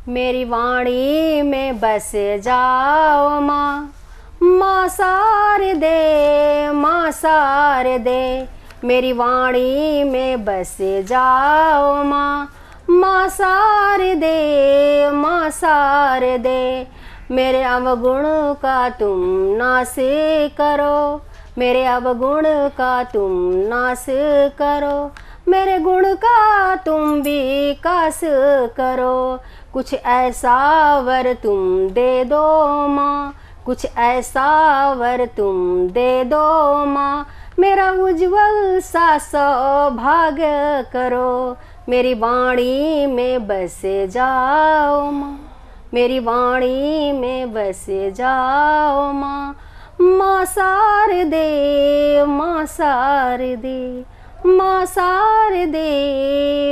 मेरी वाणी में बस जाओ माँ, माँ शारदे, माँ शारदे। मेरी वाणी में बस जाओ माँ, माँ शारदे, माँ शारदे। मेरे अवगुण का तुम नाश करो, मेरे अवगुण का तुम नाश करो, मेरे गुण का तुम विकास करो। कुछ ऐसा वर तुम दे दो माँ, कुछ ऐसा वर तुम दे दो माँ, मेरा उज्जवल सा सौभाग्य करो। मेरी वाणी में बस जाओ माँ, मेरी वाणी में बस जाओ माँ, माँ शारदे, माँ शारदे, माँ शारदे,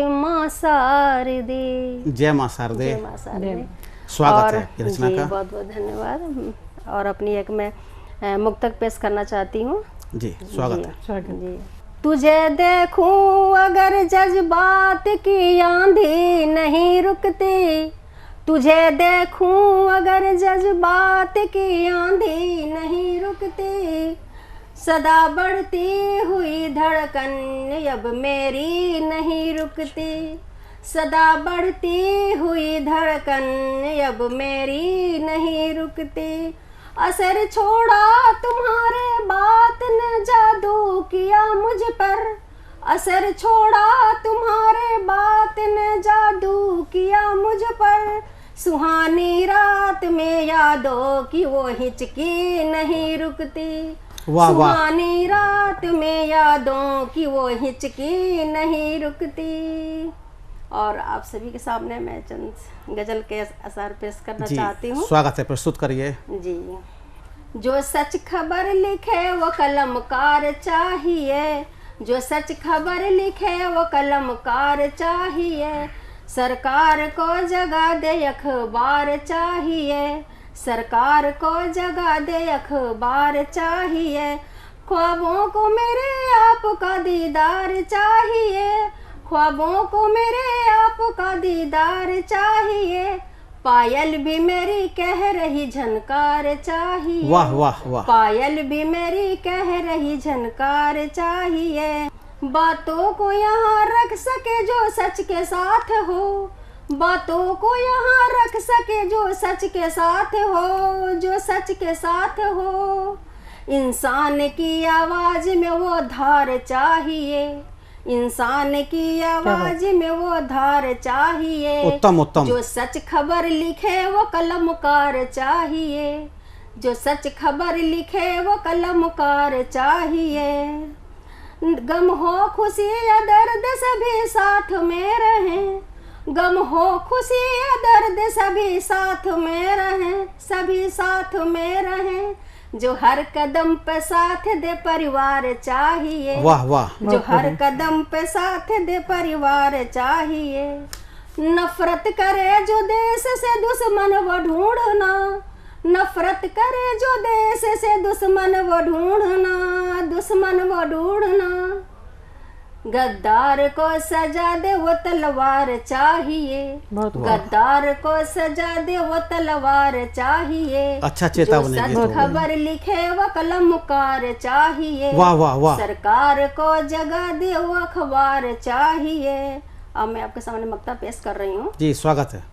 माँ शारदे। जय माँ शारदे। जय माँ शारदे। स्वागत है रचना का। बहुत बहुत धन्यवाद। और अपनी एक मैं मुक्तक पेश करना चाहती हूँ। जी स्वागत है। जी। तुझे देखूं अगर जज्बात की आंधी नहीं रुकती, तुझे देखूं अगर जज्बात की आंधी नहीं रुकती, सदा बढ़ती हुई धड़कन अब मेरी नहीं रुकती, सदा बढ़ती हुई धड़कन अब मेरी नहीं रुकती। असर छोड़ा तुम्हारे बात ने जादू किया मुझ पर, असर छोड़ा तुम्हारे बात ने जादू किया मुझ पर। सुहानी रात में यादों की वो हिचकी नहीं रुकती, सुहानी रात में यादों की वो हिचकी नहीं रुकती। और आप सभी के सामने मैं चंद गजल के असर पेश करना चाहती हूँ। स्वागत है, प्रस्तुत करिए। जी। जो सच खबर लिखे वो कलमकार चाहिए, जो सच खबर लिखे वो कलमकार चाहिए। सरकार को जगा दे अखबार चाहिए, सरकार को जगा दे अखबार चाहिए। ख्वाबों को मेरे आपका दीदार चाहिए, ख्वाबों को मेरे आपका दीदार चाहिए। पायल भी मेरी कह रही झनकार चाहिए, वाह वाह वाह। पायल भी मेरी कह रही झनकार चाहिए। बातों को यहाँ रख सके जो सच के साथ हो, बातों को यहाँ रख सके जो सच के साथ हो, जो सच के साथ हो। इंसान की आवाज में वो धार चाहिए, इंसान की आवाज में वो धार चाहिए। उत्तम उत्तम। जो सच खबर लिखे वो कलमकार चाहिए, जो सच खबर लिखे वो कलमकार चाहिए। गम हो खुशी या दर्द सभी साथ में रहें, गम हो खुशी या दर्द सभी साथ में रहें, सभी साथ में रहें। जो हर कदम पे साथ दे परिवार चाहिए, वाह वाह, जो हर कदम पे साथ दे परिवार चाहिए। नफरत करे जो देश से दुश्मन वो ढूंढना, नफरत करे जो देश से दुश्मन वो ढूंढना, दुश्मन वो ढूंढना। गद्दार को सजा दे वो तलवार चाहिए, गद्दार को सजा दे वो तलवार चाहिए। अच्छा चेतावनी जो सच खबर लिखे वो कलमकार चाहिए, वाह वाह वाह। सरकार को जगा दे वो अखबार चाहिए। अब मैं आपके सामने मक्ता पेश कर रही हूँ। जी स्वागत है।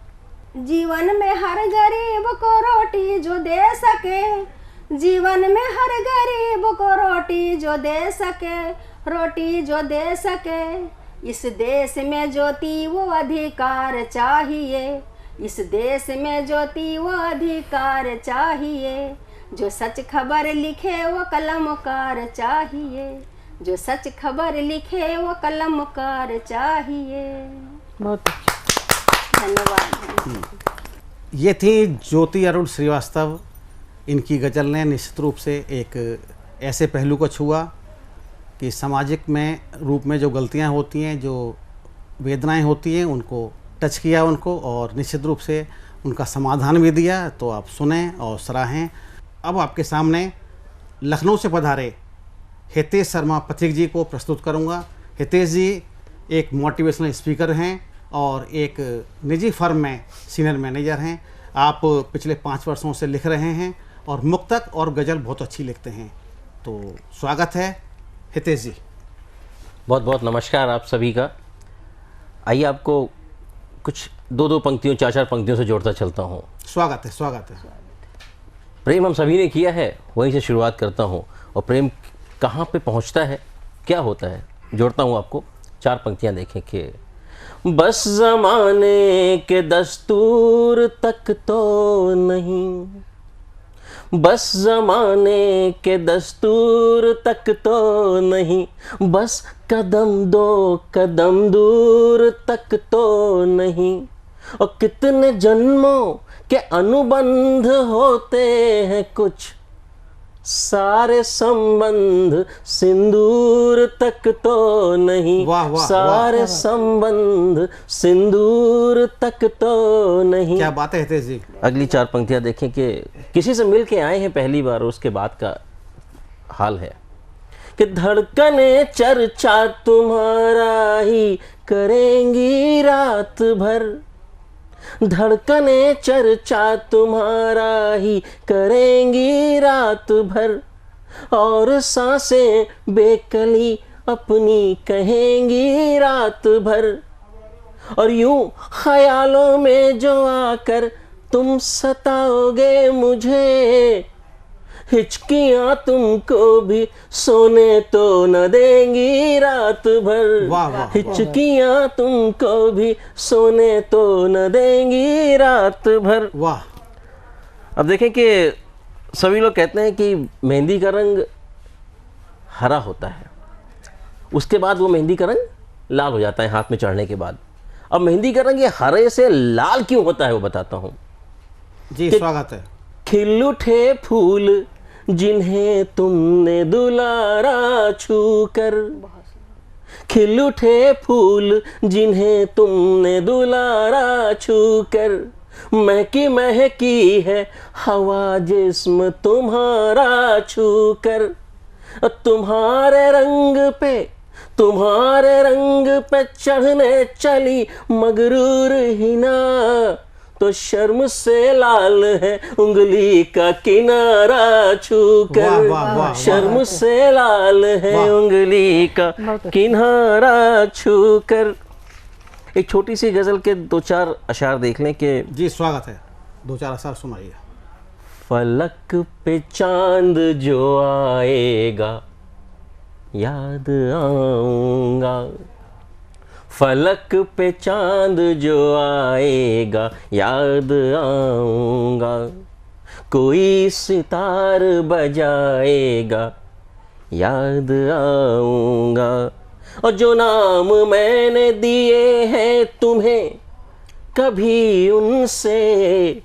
जीवन में हर गरीब को रोटी जो दे सके, जीवन में हर गरीब को रोटी जो दे सके, रोटी जो दे सके। इस देश में ज्योति वो अधिकार चाहिए, इस देश में ज्योति वो अधिकार चाहिए। जो सच खबर लिखे वो कलमकार चाहिए, जो सच खबर लिखे वो कलमकार चाहिए। बहुत धन्यवाद। ये थी ज्योति अरुण श्रीवास्तव। इनकी गज़ल ने निश्चित रूप से एक ऐसे पहलू को छुआ कि सामाजिक में रूप में जो गलतियां होती हैं, जो वेदनाएं होती हैं, उनको टच किया उनको, और निश्चित रूप से उनका समाधान भी दिया। तो आप सुने और सराहें। अब आपके सामने लखनऊ से पधारे हितेश शर्मा पथिक जी को प्रस्तुत करूंगा। हितेश जी एक मोटिवेशनल स्पीकर हैं और एक निजी फर्म में सीनियर मैनेजर हैं। आप पिछले 5 वर्षों से लिख रहे हैं और मुक्तक और गज़ल बहुत अच्छी लिखते हैं। तो स्वागत है हितेश जी। बहुत बहुत नमस्कार आप सभी का। आइए आपको कुछ 2-2 पंक्तियों 4-4 पंक्तियों से जोड़ता चलता हूँ। स्वागत है, स्वागत है। प्रेम हम सभी ने किया है, वहीं से शुरुआत करता हूँ। और प्रेम कहाँ पे पहुँचता है, क्या होता है, जोड़ता हूँ आपको। 4 पंक्तियाँ देखें कि बस ज़माने के दस्तूर तक तो नहीं, बस ज़माने के दस्तूर तक तो नहीं, बस कदम 2 कदम दूर तक तो नहीं। और कितने जन्मों के अनुबंध होते हैं कुछ, सारे संबंध सिंदूर तक तो नहीं। वाह वाह, सारे वाह, संबंध सिंदूर तक तो नहीं। क्या बात है हितेश जी। अगली 4 पंक्तियां देखें कि किसी से मिल के आए हैं पहली बार, उसके बाद का हाल है कि धड़कने चर्चा तुम्हारा ही करेंगी रात भर, धड़कने चर्चा तुम्हारा ही करेंगी रात भर। और सांसें बेकली अपनी कहेंगी रात भर। और यूं ख्यालों में जो आकर तुम सताओगे मुझे, हिचकियां तुमको भी सोने तो न देंगी रात भर। वाह वाह, हिचकियां तुमको भी सोने तो न देंगी रात भर। वाह। अब देखें कि सभी लोग कहते हैं कि मेहंदी का रंग हरा होता है, उसके बाद वो मेहंदी का रंग लाल हो जाता है हाथ में चढ़ने के बाद। अब मेहंदी का रंग ये हरे से लाल क्यों होता है वो बताता हूँ। जी स्वागत है। खिल उठे फूल जिन्हें तुमने दुलारा छूकर, खिल उठे फूल जिन्हें तुमने दुलारा छूकर, महकी महकी है हवा जिस्म तुम्हारा छूकर। तुम्हारे रंग पे चढ़ने चली मगरूर हिना, तो शर्म से लाल है उंगली का किनारा छूकर। शर्म से लाल है उंगली का किनारा छूकर। एक छोटी सी गजल के 2-4 अशार देख लें कि जी स्वागत है। 2-4 अशार सुनाइए। फलक पे चांद जो आएगा याद आऊंगा, फलक पे चांद जो आएगा याद आऊंगा, कोई सितार बजाएगा याद आऊंगा। और जो नाम मैंने दिए हैं तुम्हें, कभी उनसे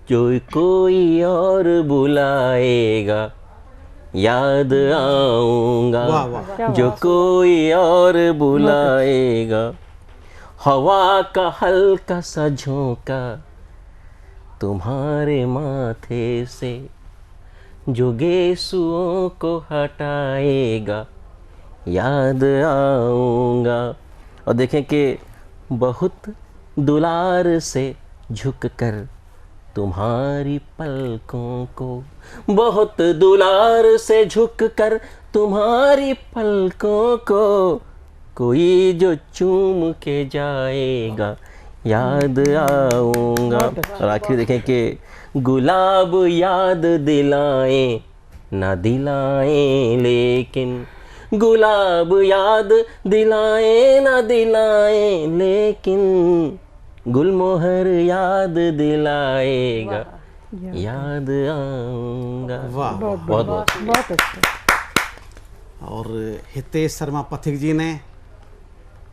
जो कोई और बुलाएगा, याद आऊंगा। वाह, वाह। जो कोई और बुलाएगा। हवा का हल्का सा झोंका तुम्हारे माथे से, जो गेसुओं को हटाएगा, याद आऊंगा। और देखें कि बहुत दुलार से झुक कर तुम्हारी पलकों को, बहुत दुलार से झुक कर तुम्हारी पलकों को, कोई जो चूम के जाएगा, याद आऊंगा। और आखिर देखें कि गुलाब याद दिलाएं ना दिलाएं, लेकिन गुलाब याद दिलाएं ना दिलाएं, लेकिन गुलमोहर याद दिलाएगा, याद आऊंगा। वाह, बहुत बहुत बहुत अच्छा। और हितेश शर्मा पथिक जी ने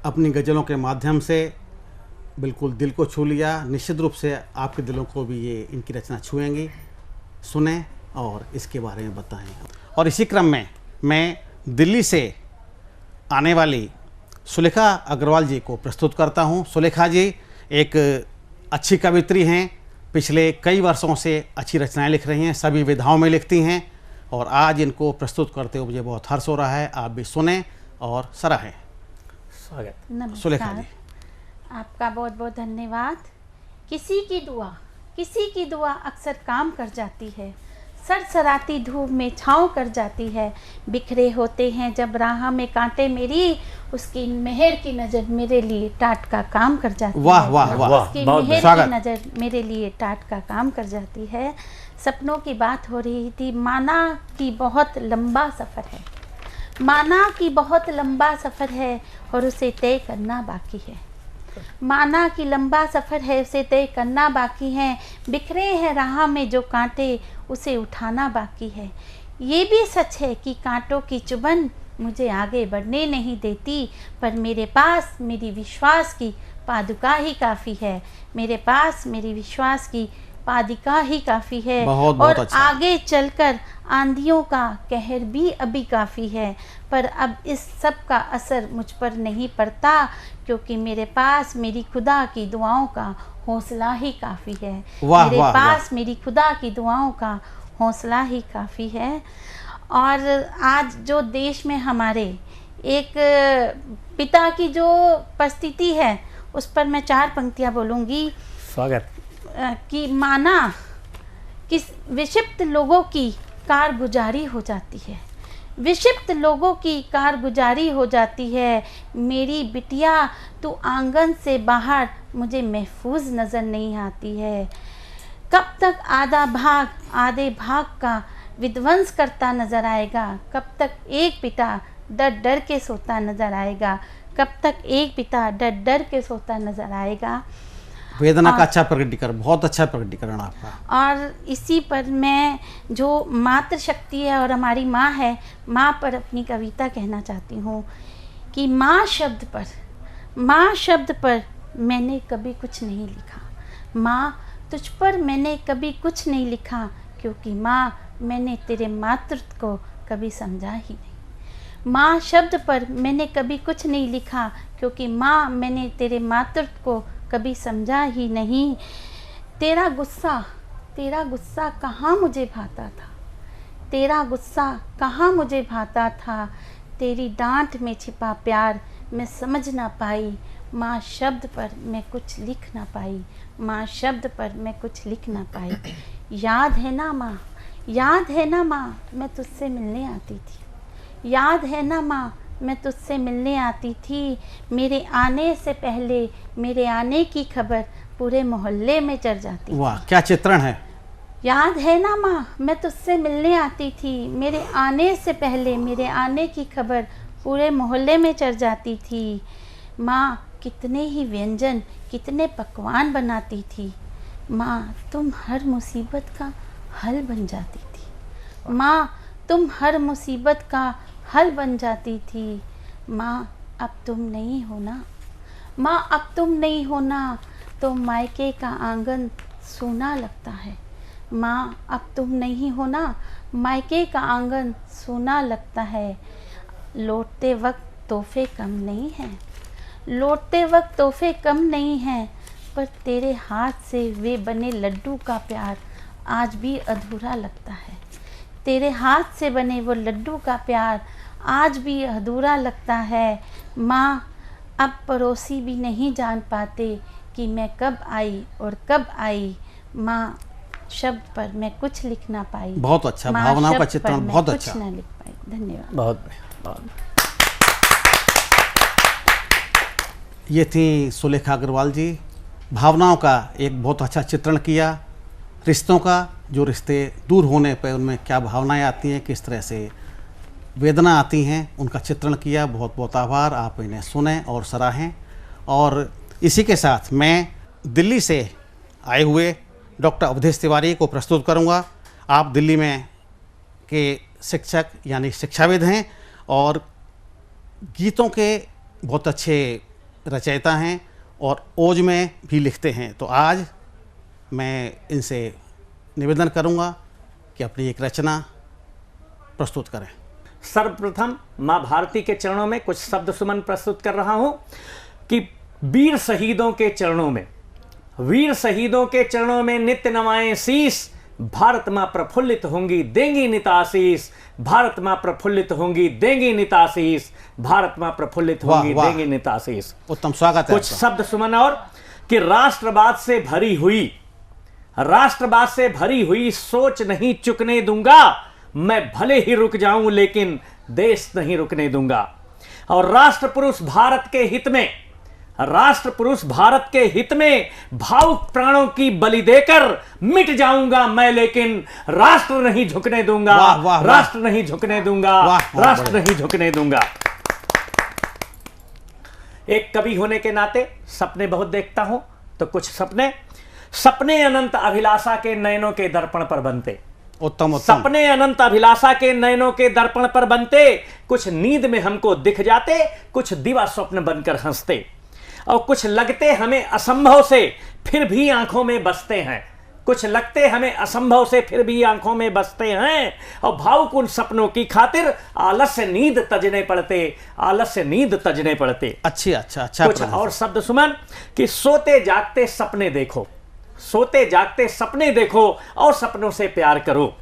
अपनी गज़लों के माध्यम से बिल्कुल दिल को छू लिया। निश्चित रूप से आपके दिलों को भी ये इनकी रचना छुएंगी। सुने और इसके बारे में बताएं। और इसी क्रम में मैं दिल्ली से आने वाली सुलेखा अग्रवाल जी को प्रस्तुत करता हूं। सुलेखा जी एक अच्छी कवित्री हैं, पिछले कई वर्षों से अच्छी रचनाएं लिख रही हैं, सभी विधाओं में लिखती हैं, और आज इनको प्रस्तुत करते हुए मुझे बहुत हर्ष हो रहा है। आप भी सुने और सराहें। स्वागत। सुलेखा जी, आपका बहुत बहुत धन्यवाद। किसी की दुआ अक्सर काम कर जाती है, सरसराती धूप में छाँव कर जाती है। बिखरे होते हैं जब राह में कांटे मेरी, उसकी मेहर की नज़र मेरे लिए टाट का काम कर जाती है। वाह वाह वाह, उसकी मेहर की नज़र मेरे लिए टाट का काम कर जाती है। सपनों की बात हो रही थी। माना कि बहुत लंबा सफ़र है, माना कि बहुत लंबा सफ़र है और उसे तय करना बाकी है। माना कि लंबा सफ़र है, उसे तय करना बाकी है। बिखरे हैं राह में जो कांटे, उसे उठाना बाकी है। ये भी सच है कि कांटों की चुभन मुझे आगे बढ़ने नहीं देती, पर मेरे पास मेरी विश्वास की पादुका ही काफ़ी है। मेरे पास मेरी विश्वास की पादिका ही काफ़ी है। और अच्छा। आगे चलकर आंधियों का कहर भी अभी काफ़ी है, पर अब इस सब का असर मुझ पर नहीं पड़ता, क्योंकि मेरे पास मेरी खुदा की दुआओं का हौसला ही काफ़ी है। मेरे पास मेरी खुदा की दुआओं का हौसला ही काफ़ी है। और आज जो देश में हमारे एक पिता की जो परिस्थिति है, उस पर मैं 4 पंक्तियाँ बोलूँगी। स्वागत। कि माना कि विक्षिप्त लोगों की कारगुजारी हो जाती है, विक्षिप्त लोगों की कारगुजारी हो जाती है। मेरी बिटिया तू आंगन से बाहर मुझे महफूज नज़र नहीं आती है। कब तक आधे भाग का विध्वंस करता नज़र आएगा, कब तक एक पिता डर डर के सोता नज़र आएगा, कब तक एक पिता डर डर के सोता नज़र आएगा। वेदना का अच्छा प्रकटीकरण, बहुत अच्छा प्रकटीकरण आपका। और इसी पर मैं जो मातृशक्ति है और हमारी माँ है, माँ पर अपनी कविता कहना चाहती हूँ कि माँ शब्द पर मैंने कभी कुछ नहीं लिखा। माँ तुझ पर मैंने कभी कुछ नहीं लिखा, क्योंकि माँ मैंने तेरे मातृत्व को कभी समझा ही नहीं। माँ शब्द पर मैंने कभी कुछ नहीं लिखा, क्योंकि माँ मैंने तेरे मातृत्व को कभी समझा ही नहीं। तेरा गुस्सा कहाँ मुझे भाता था, तेरा गुस्सा कहाँ मुझे भाता था। तेरी डांट में छिपा प्यार मैं समझ ना पाई। माँ शब्द पर मैं कुछ लिख ना पाई, माँ शब्द पर मैं कुछ लिख ना पाई। याद है ना माँ, याद है ना माँ, मैं तुझसे मिलने आती थी। याद है ना माँ, मैं तुझसे मिलने आती थी। मेरे आने से पहले मेरे आने की खबर पूरे मोहल्ले में चढ़ जाती थी। वाह, क्या चित्रण है। याद है ना माँ, मैं तुझसे मिलने आती थी। मेरे आने से पहले मेरे आने की खबर पूरे मोहल्ले में चढ़ जाती थी। माँ कितने ही व्यंजन, कितने पकवान बनाती थी। माँ तुम हर मुसीबत का हल बन जाती थी। माँ तुम हर मुसीबत का हल बन जाती थी। माँ अब तुम नहीं हो ना, माँ अब तुम नहीं हो ना, तो मायके का आंगन सूना लगता है। माँ अब तुम नहीं हो ना, मायके का आंगन सूना लगता है। लौटते वक्त तोहफे कम नहीं हैं, लौटते वक्त तोहफे कम नहीं हैं, पर तेरे हाथ से वे बने लड्डू का प्यार आज भी अधूरा लगता है। तेरे हाथ से बने वो लड्डू का प्यार आज भी अधूरा लगता है। माँ अब पड़ोसी भी नहीं जान पाते कि मैं कब आई और कब आई। माँ शब्द पर मैं कुछ लिख ना पाई। बहुत अच्छा, माँ, भावनाओं का शब्द चित्रण पर मैं बहुत कुछ अच्छा। ना लिख पाई। धन्यवाद। बहुत बहुत। ये थी सुलेखा अग्रवाल जी। भावनाओं का एक बहुत अच्छा चित्रण किया, रिश्तों का, जो रिश्ते दूर होने पर उनमें क्या भावनाएं आती हैं, किस तरह से वेदना आती हैं, उनका चित्रण किया। बहुत बहुत आभार, आप इन्हें सुनें और सराहें। और इसी के साथ मैं दिल्ली से आए हुए डॉक्टर अवधेश तिवारी को प्रस्तुत करूंगा। आप दिल्ली में के शिक्षक यानी शिक्षाविद हैं और गीतों के बहुत अच्छे रचयिता हैं और ओज में भी लिखते हैं। तो आज मैं इनसे निवेदन करूंगा कि अपनी एक रचना प्रस्तुत करें। सर्वप्रथम माँ भारती के चरणों में कुछ शब्द सुमन प्रस्तुत कर रहा हूं कि वीर शहीदों के चरणों में, वीर शहीदों के चरणों में नित्य नवाएं शीस। भारत माँ प्रफुल्लित होंगी देंगी निताशीष, भारत माँ प्रफुल्लित होंगी देंगी निताशीष, भारत माँ प्रफुल्लित होंगी देंगी निताशीष। उत्तम स्वागत है। कुछ शब्द सुमन और कि राष्ट्रवाद से भरी हुई, राष्ट्रवाद से भरी हुई सोच नहीं चुकने दूंगा, मैं भले ही रुक जाऊं लेकिन देश नहीं रुकने दूंगा। और राष्ट्र पुरुष भारत के हित में, राष्ट्र पुरुष भारत के हित में भावुक प्राणों की बलि देकर मिट जाऊंगा मैं, लेकिन राष्ट्र नहीं झुकने दूंगा। राष्ट्र नहीं झुकने दूंगा, राष्ट्र नहीं झुकने दूंगा। एक कवि होने के नाते सपने बहुत देखता हूं, तो कुछ सपने, सपने अनंत अभिलाषा के नयनों के दर्पण पर बनते। उत्तम उत्तम। सपने अनंत अभिलाषा के नयनों के दर्पण पर बनते, कुछ नींद में हमको दिख जाते, कुछ दिवा स्वप्न बनकर हंसते, और कुछ लगते हमें असंभव से फिर भी आंखों में बसते हैं, कुछ लगते हमें असंभव से फिर भी आंखों में बसते हैं। और भावुक उन सपनों की खातिर आलस्य नींद तजने पड़ते, आलस्य नींद तजने पड़ते। अच्छा कुछ और शब्द सुमन कि सोते जागते सपने देखो, सोते जागते सपने देखो और सपनों से प्यार करो,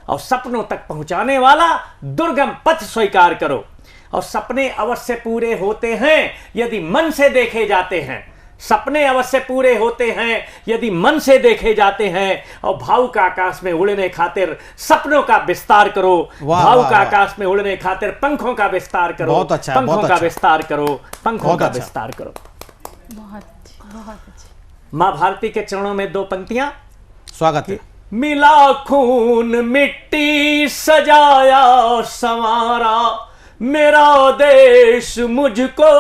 और सपनों तक पहुंचाने वाला दुर्गम पथ स्वीकार करो। और सपने अवश्य पूरे होते हैं यदि मन से देखे जाते हैं, सपने अवश्य पूरे होते हैं यदि मन से देखे जाते हैं। और भावुक आकाश में उड़ने खातिर सपनों का विस्तार करो, भावुक आकाश में उड़ने खातिर पंखों का विस्तार करो, बहुत अच्छा, पंखों बहुत का अच्छा। विस्तार करो, पंखों का अच्छा। विस्तार करो। बहुत अच्छी, बहुत अच्छी। माँ भारती के चरणों में दो पंक्तियां। स्वागत है। मिला खून मिट्टी सजाया संवारा, मेरा देश मुझको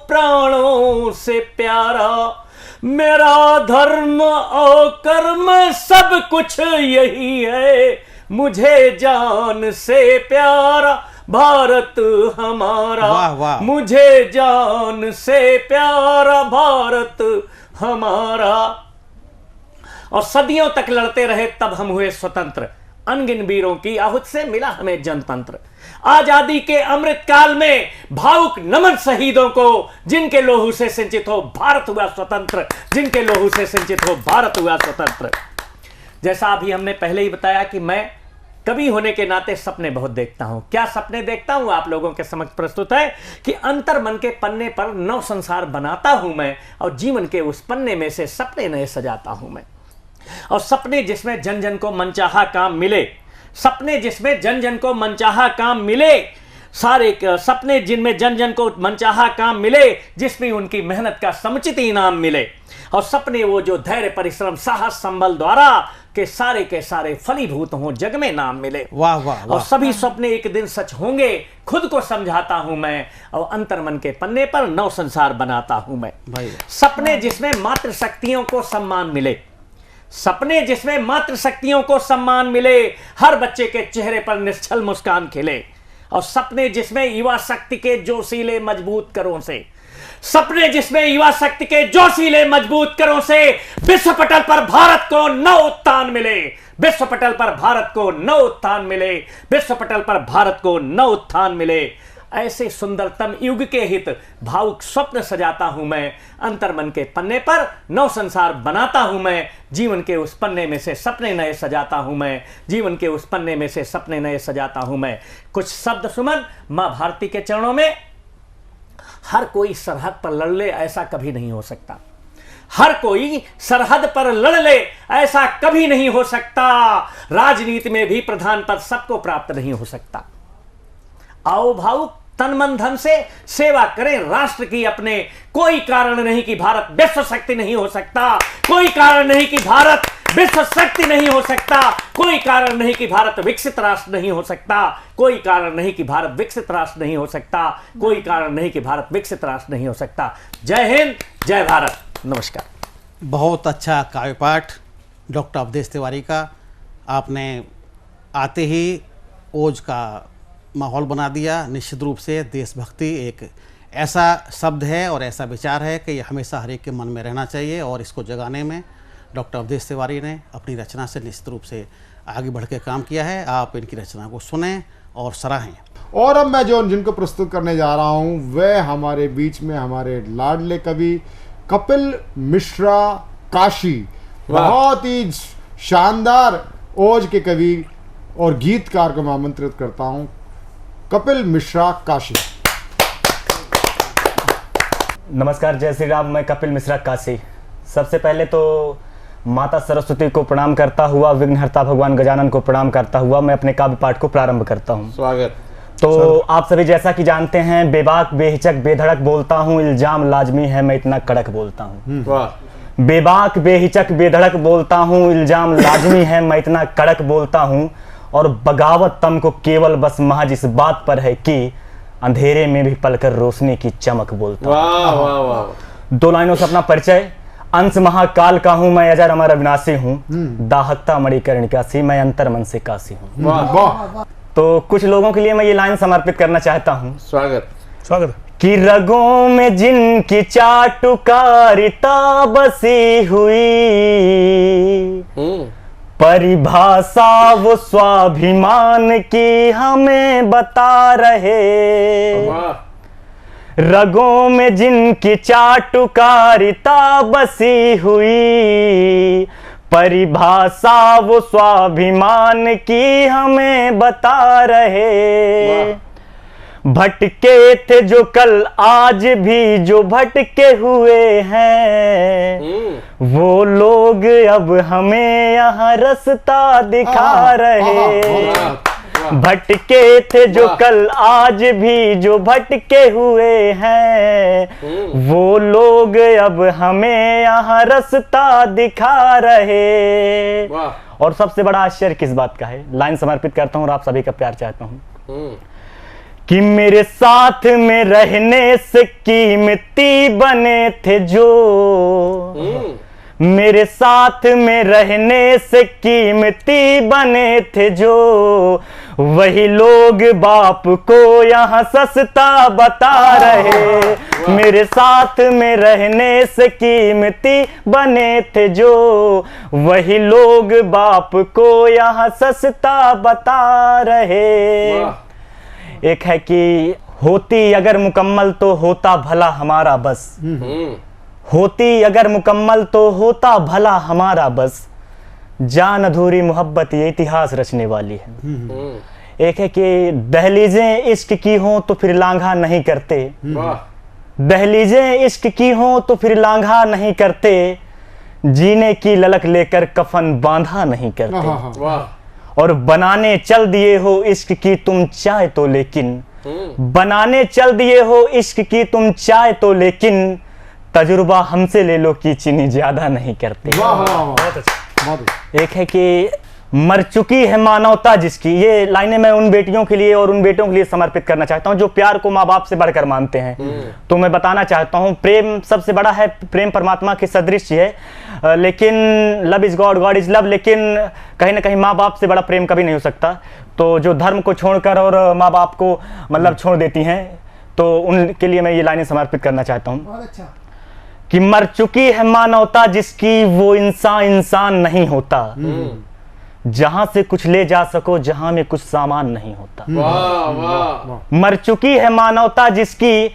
प्राणों से प्यारा, मेरा धर्म और कर्म सब कुछ यही है, मुझे जान से प्यारा भारत हमारा। वाह, वाह। मुझे जान से प्यारा भारत हमारा। और सदियों तक लड़ते रहे तब हम हुए स्वतंत्र, अनगिन वीरों की आहुति से मिला हमें जनतंत्र। आजादी के अमृत काल में भावुक नमन शहीदों को, जिनके लोहू से सिंचित हो भारत हुआ स्वतंत्र, जिनके लोहू से सिंचित हो भारत हुआ स्वतंत्र। जैसा अभी हमने पहले ही बताया कि मैं कवि होने के नाते सपने बहुत देखता हूं। क्या सपने देखता हूं आप लोगों के समक्ष प्रस्तुत है कि अंतर मन के पन्ने पर नव संसार बनाता हूं मैं, और जीवन के उस पन्ने में से सपने नए सजाता हूं मैं। और सपने जिसमें जन जन को मनचाहा काम मिले, सपने जिसमें जन जन को मनचाहा काम मिले, सारे सपने जिनमें जन जन को मनचाहा काम मिले, जिसमें उनकी मेहनत का समुचित इनाम मिले। और सपने वो जो धैर्य परिश्रम साहस संबल द्वारा के सारे फलीभूत हों, जग में नाम मिले। वाह वाह और वाह। सभी सपने एक दिन सच होंगे, खुद को समझाता हूं मैं, और अंतर मन के पन्ने पर नव संसार बनाता हूं मैं। भाई सपने जिसमें मातृ शक्तियों को सम्मान मिले, सपने जिसमें मातृशक्तियों को सम्मान मिले, हर बच्चे के चेहरे पर निश्चल मुस्कान खिले। और सपने जिसमें युवा शक्ति के जोशीले मजबूत करों से, सपने जिसमें युवा शक्ति के जोशीले मजबूत करों से विश्व पटल पर भारत को नव उत्थान मिले, विश्व पटल पर भारत को नव उत्थान मिले, विश्व पटल पर भारत को नव उत्थान मिले। ऐसे सुंदरतम युग के हित भावुक स्वप्न सजाता हूं मैं, अंतर्मन के पन्ने पर नव संसार बनाता हूं मैं, जीवन के उस पन्ने में से सपने नए सजाता हूं मैं, जीवन के उस पन्ने में से सपने नए सजाता हूं मैं। कुछ शब्द सुमन मां भारती के चरणों में। हर कोई सरहद पर लड़ ले ऐसा कभी नहीं हो सकता, हर कोई सरहद पर लड़ ले ऐसा कभी नहीं हो सकता। राजनीति में भी प्रधान पद सबको प्राप्त नहीं हो सकता। आओ भावुक तन मन धन से सेवा करें राष्ट्र की अपने। कोई कारण नहीं कि भारत विश्व शक्ति नहीं हो सकता, कोई कारण नहीं कि भारत विश्व शक्ति नहीं हो सकता, कोई कारण नहीं कि भारत विकसित राष्ट्र नहीं हो सकता, कोई कारण नहीं कि भारत विकसित राष्ट्र नहीं हो सकता, कोई कारण नहीं कि भारत विकसित राष्ट्र नहीं हो सकता। जय हिंद, जय भारत, नमस्कार। बहुत अच्छा काव्य पाठ डॉक्टर अवधेश तिवारी का। आपने आते ही ओज का माहौल बना दिया। निश्चित रूप से देशभक्ति एक ऐसा शब्द है और ऐसा विचार है कि ये हमेशा हर एक के मन में रहना चाहिए, और इसको जगाने में डॉक्टर अवधेश तिवारी ने अपनी रचना से निश्चित रूप से आगे बढ़ के काम किया है। आप इनकी रचना को सुनें और सराहें। और अब मैं जो जिनको प्रस्तुत करने जा रहा हूँ वह हमारे बीच में हमारे लाडले कवि कपिल मिश्रा काशी, बहुत ही शानदार ओज के कवि और गीतकार को मैं आमंत्रित करता हूँ, कपिल मिश्रा काशी। नमस्कार, जय श्री राम। मैं कपिल मिश्रा काशी। सबसे पहले तो माता सरस्वती को प्रणाम करता हुआ, विघ्नहर्ता भगवान गजानन को प्रणाम करता हुआ मैं अपने काव्य पाठ को प्रारंभ करता हूँ। स्वागत। तो आप सभी जैसा कि जानते हैं, बेबाक बेहिचक बेधड़क बोलता हूँ, इल्जाम लाजमी है मैं इतना कड़क बोलता हूँ। वाह। बेबाक बेहिचक बेधड़क बोलता हूँ, इल्जाम लाजमी है मैं इतना कड़क बोलता हूँ, और बगावत तम को केवल बस महज इस बात पर है कि अंधेरे में भी पलकर रोशनी की चमक बोलता हूँ। वाह वाह वाह। दो लाइनों से अपना परिचय। अंश महाकाल का हूँ मैं, अजर अमर अविनाशी हूँ, दाहकता मणिकर्णिका सी मैं अंतर मन से काशी हूँ। वाह। तो कुछ लोगों के लिए मैं ये लाइन समर्पित करना चाहता हूँ। स्वागत। स्वागत। कि रगों में जिनकी चाटुकारिता बसी हुई, परिभाषा वो स्वाभिमान की हमें बता रहे। रगों में जिनकी चाटुकारिता बसी हुई, परिभाषा वो स्वाभिमान की हमें बता रहे। भटके थे जो कल आज भी जो भटके हुए हैं, वो लोग अब हमें यहाँ रास्ता दिखा रहे। भटके थे जो कल आज भी जो भटके हुए हैं, वो लोग अब हमें यहाँ रास्ता दिखा रहे। और सबसे बड़ा आश्चर्य किस बात का है, लाइन समर्पित करता हूँ और आप सभी का प्यार चाहता हूँ। कि मेरे साथ में रहने से कीमती बने थे जो, मेरे साथ में रहने से कीमती बने थे जो, वही लोग बाप को यहाँ सस्ता बता रहे। मेरे साथ में रहने से कीमती बने थे जो, वही लोग बाप को यहाँ सस्ता बता रहे। एक है कि होती अगर मुकम्मल तो होता भला हमारा बस, होती अगर मुकम्मल तो होता भला हमारा बस, जान अधूरी मोहब्बत ये इतिहास रचने वाली है। एक है कि दहलीजें इश्क की हों तो फिर लांघा नहीं करते, दहलीजें इश्क की हों तो फिर लांघा नहीं करते, जीने की ललक लेकर कफन बांधा नहीं करते। और बनाने चल दिए हो इश्क की तुम चाय तो लेकिन, बनाने चल दिए हो इश्क की तुम चाय तो लेकिन, तजुर्बा हमसे ले लो कि चीनी ज्यादा नहीं करते। एक है कि मर चुकी है मानवता जिसकी, ये लाइनें मैं उन बेटियों के लिए और उन बेटों के लिए समर्पित करना चाहता हूं जो प्यार को माँ बाप से बढ़कर मानते हैं। तो मैं बताना चाहता हूं प्रेम सबसे बड़ा है, प्रेम परमात्मा के सदृश है, लेकिन love is God, God is love, लेकिन कहीं ना कहीं माँ बाप से बड़ा प्रेम कभी नहीं हो सकता। तो जो धर्म को छोड़कर और माँ बाप को मतलब छोड़ देती हैं, तो उनके लिए मैं ये लाइनें समर्पित करना चाहता हूँ। बहुत अच्छा। कि मर चुकी है मानवता जिसकी, वो इंसान नहीं होता, जहां से कुछ ले जा सको जहां में कुछ सामान नहीं होता। वाह वाह। मर चुकी है मानवता जिसकी,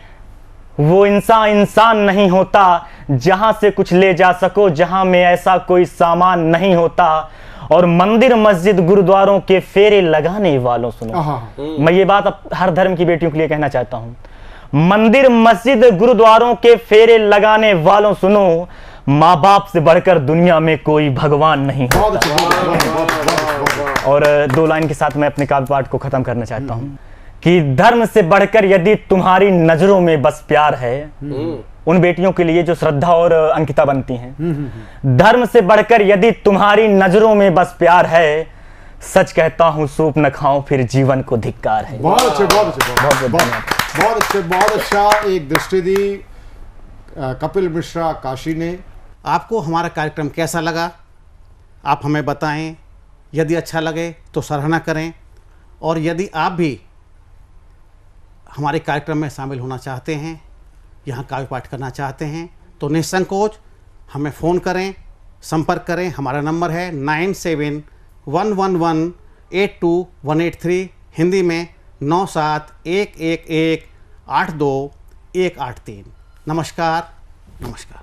वो इंसान नहीं होता, जहां से कुछ ले जा सको जहां में ऐसा कोई सामान नहीं होता। और मंदिर मस्जिद गुरुद्वारों के फेरे लगाने वालों सुनो, मैं ये बात अब हर धर्म की बेटियों के लिए कहना चाहता हूं। मंदिर मस्जिद गुरुद्वारों के फेरे लगाने वालों सुनो, माँ बाप से बढ़कर दुनिया में कोई भगवान नहीं होता। और 2 लाइन के साथ मैं अपने काव्य पाठ को खत्म करना चाहता हूँ कि धर्म से बढ़कर यदि तुम्हारी नजरों में बस प्यार है, उन बेटियों के लिए जो श्रद्धा और अंकिता बनती हैं, धर्म से बढ़कर यदि तुम्हारी नजरों में बस प्यार है, सच कहता हूँ सूप न खाओ फिर जीवन को धिक्कार है। बहुत अच्छे, बहुत अच्छे, बहुत अच्छे, बहुत अच्छा एक दृष्टि दी कपिल मिश्रा काशी ने। आपको हमारा कार्यक्रम कैसा लगा आप हमें बताएं। यदि अच्छा लगे तो सराहना करें, और यदि आप भी हमारे कार्यक्रम में शामिल होना चाहते हैं, यहाँ काव्य पाठ करना चाहते हैं, तो निसंकोच हमें फ़ोन करें, संपर्क करें। हमारा नंबर है 9711182183, हिंदी में 9711182183। नमस्कार नमस्कार।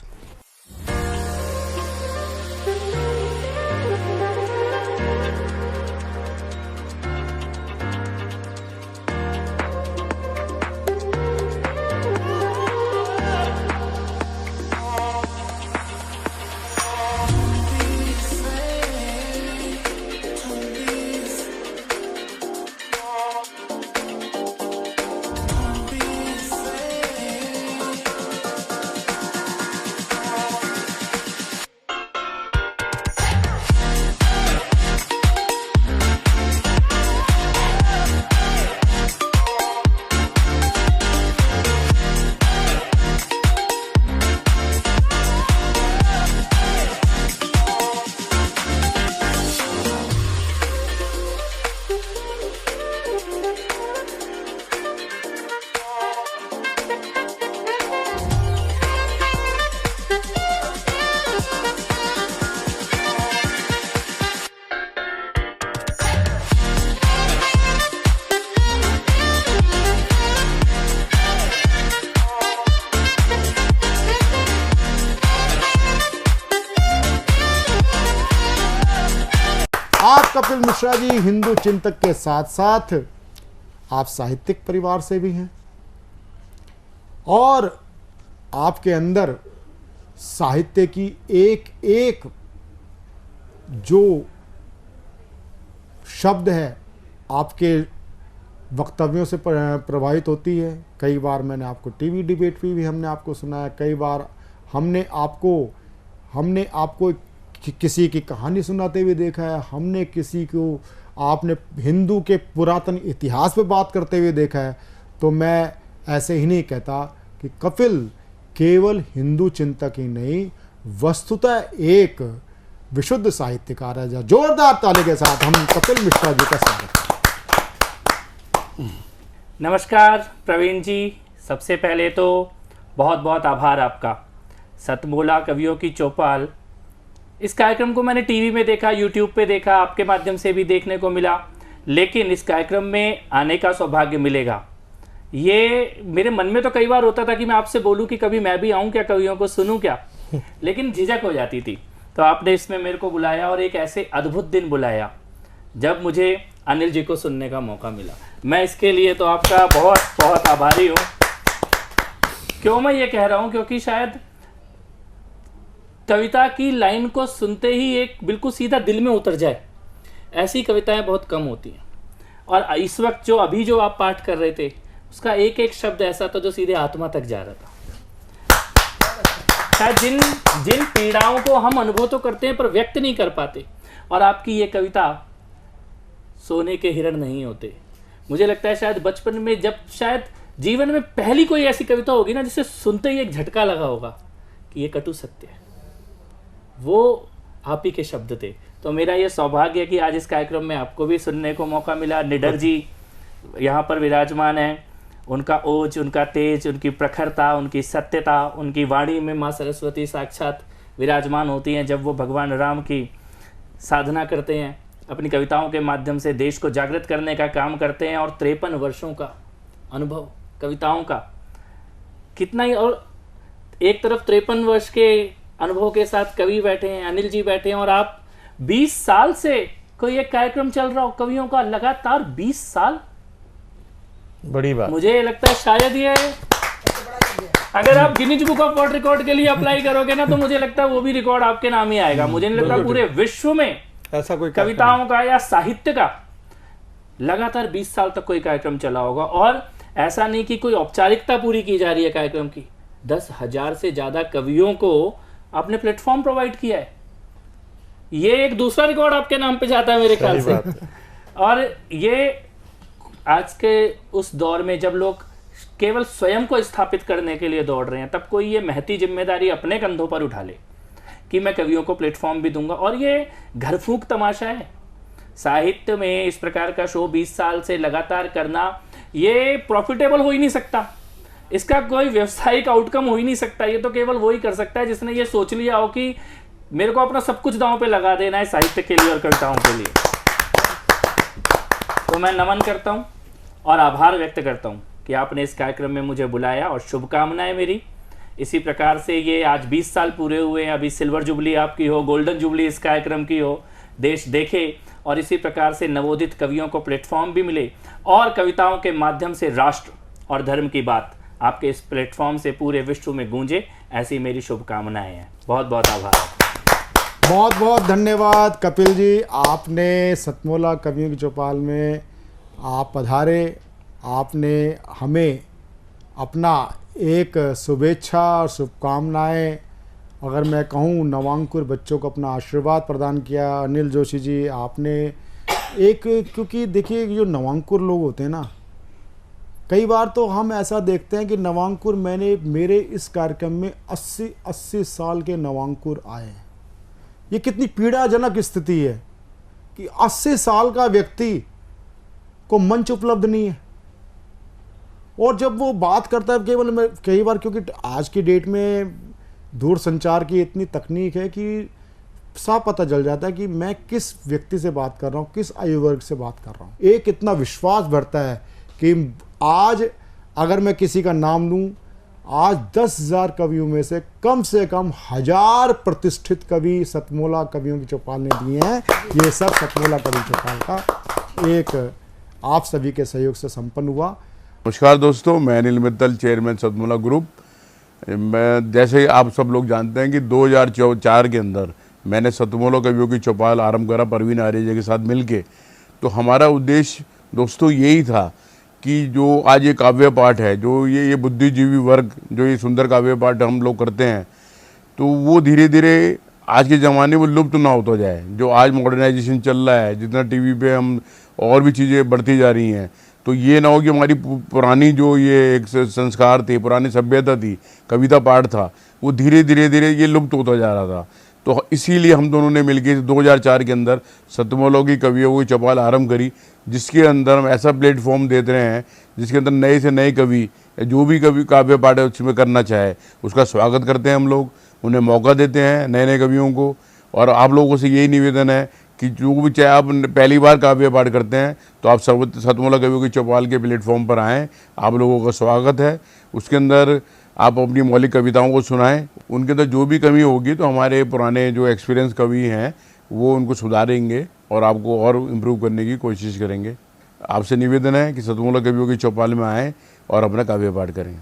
आप कपिल मिश्रा जी हिंदू चिंतक के साथ साथ आप साहित्यिक परिवार से भी हैं, और आपके अंदर साहित्य की एक एक जो शब्द है आपके वक्तव्यों से प्रभावित होती है। कई बार मैंने आपको टीवी डिबेट पे भी हमने आपको सुनाया, कई बार हमने आपको किसी की कहानी सुनाते हुए देखा है, हमने किसी को आपने हिंदू के पुरातन इतिहास पे बात करते हुए देखा है। तो मैं ऐसे ही नहीं कहता कि कपिल केवल हिंदू चिंतक ही नहीं, वस्तुतः एक विशुद्ध साहित्यकार है। जोरदार ताली के साथ हम कपिल मिश्रा जी का स्वागत करते हैं। नमस्कार प्रवीण जी, सबसे पहले तो बहुत बहुत आभार आपका। सतमोला कवियों की चौपाल, इस कार्यक्रम को मैंने टीवी में देखा, यूट्यूब पे देखा, आपके माध्यम से भी देखने को मिला, लेकिन इस कार्यक्रम में आने का सौभाग्य मिलेगा, ये मेरे मन में तो कई बार होता था कि मैं आपसे बोलूं कि कभी मैं भी आऊं क्या, कवियों को सुनूं क्या, लेकिन झिझक हो जाती थी। तो आपने इसमें मेरे को बुलाया और एक ऐसे अद्भुत दिन बुलाया जब मुझे अनिल जी को सुनने का मौका मिला। मैं इसके लिए तो आपका बहुत बहुत आभारी हूँ। क्यों मैं ये कह रहा हूँ, क्योंकि शायद कविता की लाइन को सुनते ही एक बिल्कुल सीधा दिल में उतर जाए, ऐसी कविताएं बहुत कम होती हैं। और इस वक्त जो अभी जो आप पाठ कर रहे थे, उसका एक एक शब्द ऐसा था जो सीधे आत्मा तक जा रहा था। शायद जिन पीड़ाओं को हम अनुभव तो करते हैं पर व्यक्त नहीं कर पाते, और आपकी ये कविता सोने के हिरण नहीं होते। मुझे लगता है शायद बचपन में, जब शायद जीवन में पहली कोई ऐसी कविता होगी ना जिसे सुनते ही एक झटका लगा होगा कि ये कटु सत्य है, वो आप ही के शब्द थे। तो मेरा ये सौभाग्य है कि आज इस कार्यक्रम में आपको भी सुनने को मौका मिला। निडर जी यहाँ पर विराजमान हैं, उनका ओज, उनका तेज, उनकी प्रखरता, उनकी सत्यता, उनकी वाणी में माँ सरस्वती साक्षात विराजमान होती हैं जब वो भगवान राम की साधना करते हैं, अपनी कविताओं के माध्यम से देश को जागृत करने का काम करते हैं। और 53 वर्षों का अनुभव कविताओं का, कितना ही। और एक तरफ 53 वर्ष के अनुभव के साथ कवि बैठे हैं, अनिल जी बैठे हैं, और आप 20 साल से कोई एक कार्यक्रम चल रहा हो कवियों का, लगातार 20 साल, बड़ी बात। मुझे लगता है शायद ये, अगर आप Guinness book of world record के लिए अप्लाई करोगे ना, तो मुझे लगता है वो भी रिकॉर्ड आपके नाम ही आएगा। मुझे नहीं लगता पूरे विश्व में ऐसा कोई कविताओं का या साहित्य का लगातार 20 साल तक कोई कार्यक्रम चला होगा। और ऐसा नहीं कि कोई औपचारिकता पूरी की जा रही है कार्यक्रम की, 10,000 से ज्यादा कवियों को आपने प्लेटफॉर्म प्रोवाइड किया है। ये एक दूसरा रिकॉर्ड आपके नाम पे जाता है मेरे ख्याल से। और ये आज के उस दौर में जब लोग केवल स्वयं को स्थापित करने के लिए दौड़ रहे हैं, तब कोई ये महती जिम्मेदारी अपने कंधों पर उठा ले कि मैं कवियों को प्लेटफॉर्म भी दूंगा। और ये घर फूंक तमाशा है साहित्य में, इस प्रकार का शो 20 साल से लगातार करना, ये प्रॉफिटेबल हो ही नहीं सकता, इसका कोई व्यवसायिक आउटकम हो ही नहीं सकता। ये तो केवल वो ही कर सकता है जिसने ये सोच लिया हो कि मेरे को अपना सब कुछ दांव पे लगा देना है साहित्य के लिए और कविताओं के लिए। तो मैं नमन करता हूं और आभार व्यक्त करता हूं कि आपने इस कार्यक्रम में मुझे बुलाया, और शुभकामनाएं मेरी इसी प्रकार से। ये आज 20 साल पूरे हुए हैं, अभी सिल्वर जुबली आपकी हो, गोल्डन जुबली इस कार्यक्रम की हो, देश देखे, और इसी प्रकार से नवोदित कवियों को प्लेटफॉर्म भी मिले, और कविताओं के माध्यम से राष्ट्र और धर्म की बात आपके इस प्लेटफॉर्म से पूरे विश्व में गूंजे, ऐसी मेरी शुभकामनाएं हैं। बहुत बहुत आभार। बहुत बहुत धन्यवाद कपिल जी, आपने सतमोला कवियों की चौपाल में आप पधारे, आपने हमें अपना एक शुभेच्छा और शुभकामनाएं, अगर मैं कहूँ नवांकुर बच्चों को अपना आशीर्वाद प्रदान किया। अनिल जोशी जी आपने एक, क्योंकि देखिए जो नवांकुर लोग होते हैं ना, कई बार तो हम ऐसा देखते हैं कि नवांकुर, मेरे इस कार्यक्रम में 80 साल के नवांकुर आए हैं। ये कितनी पीड़ाजनक स्थिति है कि 80 साल का व्यक्ति को मंच उपलब्ध नहीं है, और जब वो बात करता है केवल, मैं कई बार, क्योंकि आज की डेट में दूरसंचार की इतनी तकनीक है कि साफ पता चल जाता है कि मैं किस व्यक्ति से बात कर रहा हूँ, किस आयु वर्ग से बात कर रहा हूँ। एक इतना विश्वास बढ़ता है कि आज अगर मैं किसी का नाम लूँ, आज 10,000 कवियों में से कम 1000 प्रतिष्ठित कवि सतमोला कवियों की चौपाल ने दिए हैं। ये सब सतमोला कवि चौपाल का एक आप सभी के सहयोग से संपन्न हुआ। नमस्कार दोस्तों, मैं अनिल मित्तल, चेयरमैन सतमोला ग्रुप। मैं, जैसे आप सब लोग जानते हैं कि 2004 के अंदर मैंने सतमोला कवियों की चौपाल आरंभ करा परवीन आर्य जी के साथ मिलके। तो हमारा उद्देश्य दोस्तों यही था कि जो आज ये काव्य पाठ है, जो ये बुद्धिजीवी वर्ग जो ये सुंदर काव्य पाठ हम लोग करते हैं, तो वो धीरे धीरे आज के ज़माने में लुप्त ना होता जाए। जो आज मॉडर्नाइजेशन चल रहा है, जितना टीवी पे हम और भी चीज़ें बढ़ती जा रही हैं, तो ये ना हो कि हमारी पुरानी जो ये एक संस्कार थे, पुरानी सभ्यता थी, कविता पाठ था, वो धीरे धीरे ये लुप्त होता जा रहा था। तो इसीलिए हम दोनों ने मिलकर 2004 के अंदर सतमोला की कवियों की चौपाल आरंभ करी, जिसके अंदर हम ऐसा प्लेटफॉर्म देते रहे हैं जिसके अंदर नए से नए कवि, जो भी कवि काव्य पाठ उसमें करना चाहे उसका स्वागत करते हैं हम लोग, उन्हें मौका देते हैं नए नए कवियों को। और आप लोगों से यही निवेदन है कि जो भी, चाहे आप पहली बार काव्य पाठ करते हैं तो आप सतमोला कवियों की चौपाल के प्लेटफॉर्म पर आएँ, आप लोगों का स्वागत है। उसके अंदर आप अपनी मौलिक कविताओं को सुनाएं, उनके अंदर जो भी कमी होगी तो हमारे पुराने जो एक्सपीरियंस कवि हैं वो उनको सुधारेंगे और आपको और इम्प्रूव करने की कोशिश करेंगे। आपसे निवेदन है कि सतमोला कवियों की चौपाल में आएँ और अपना काव्य पाठ करें।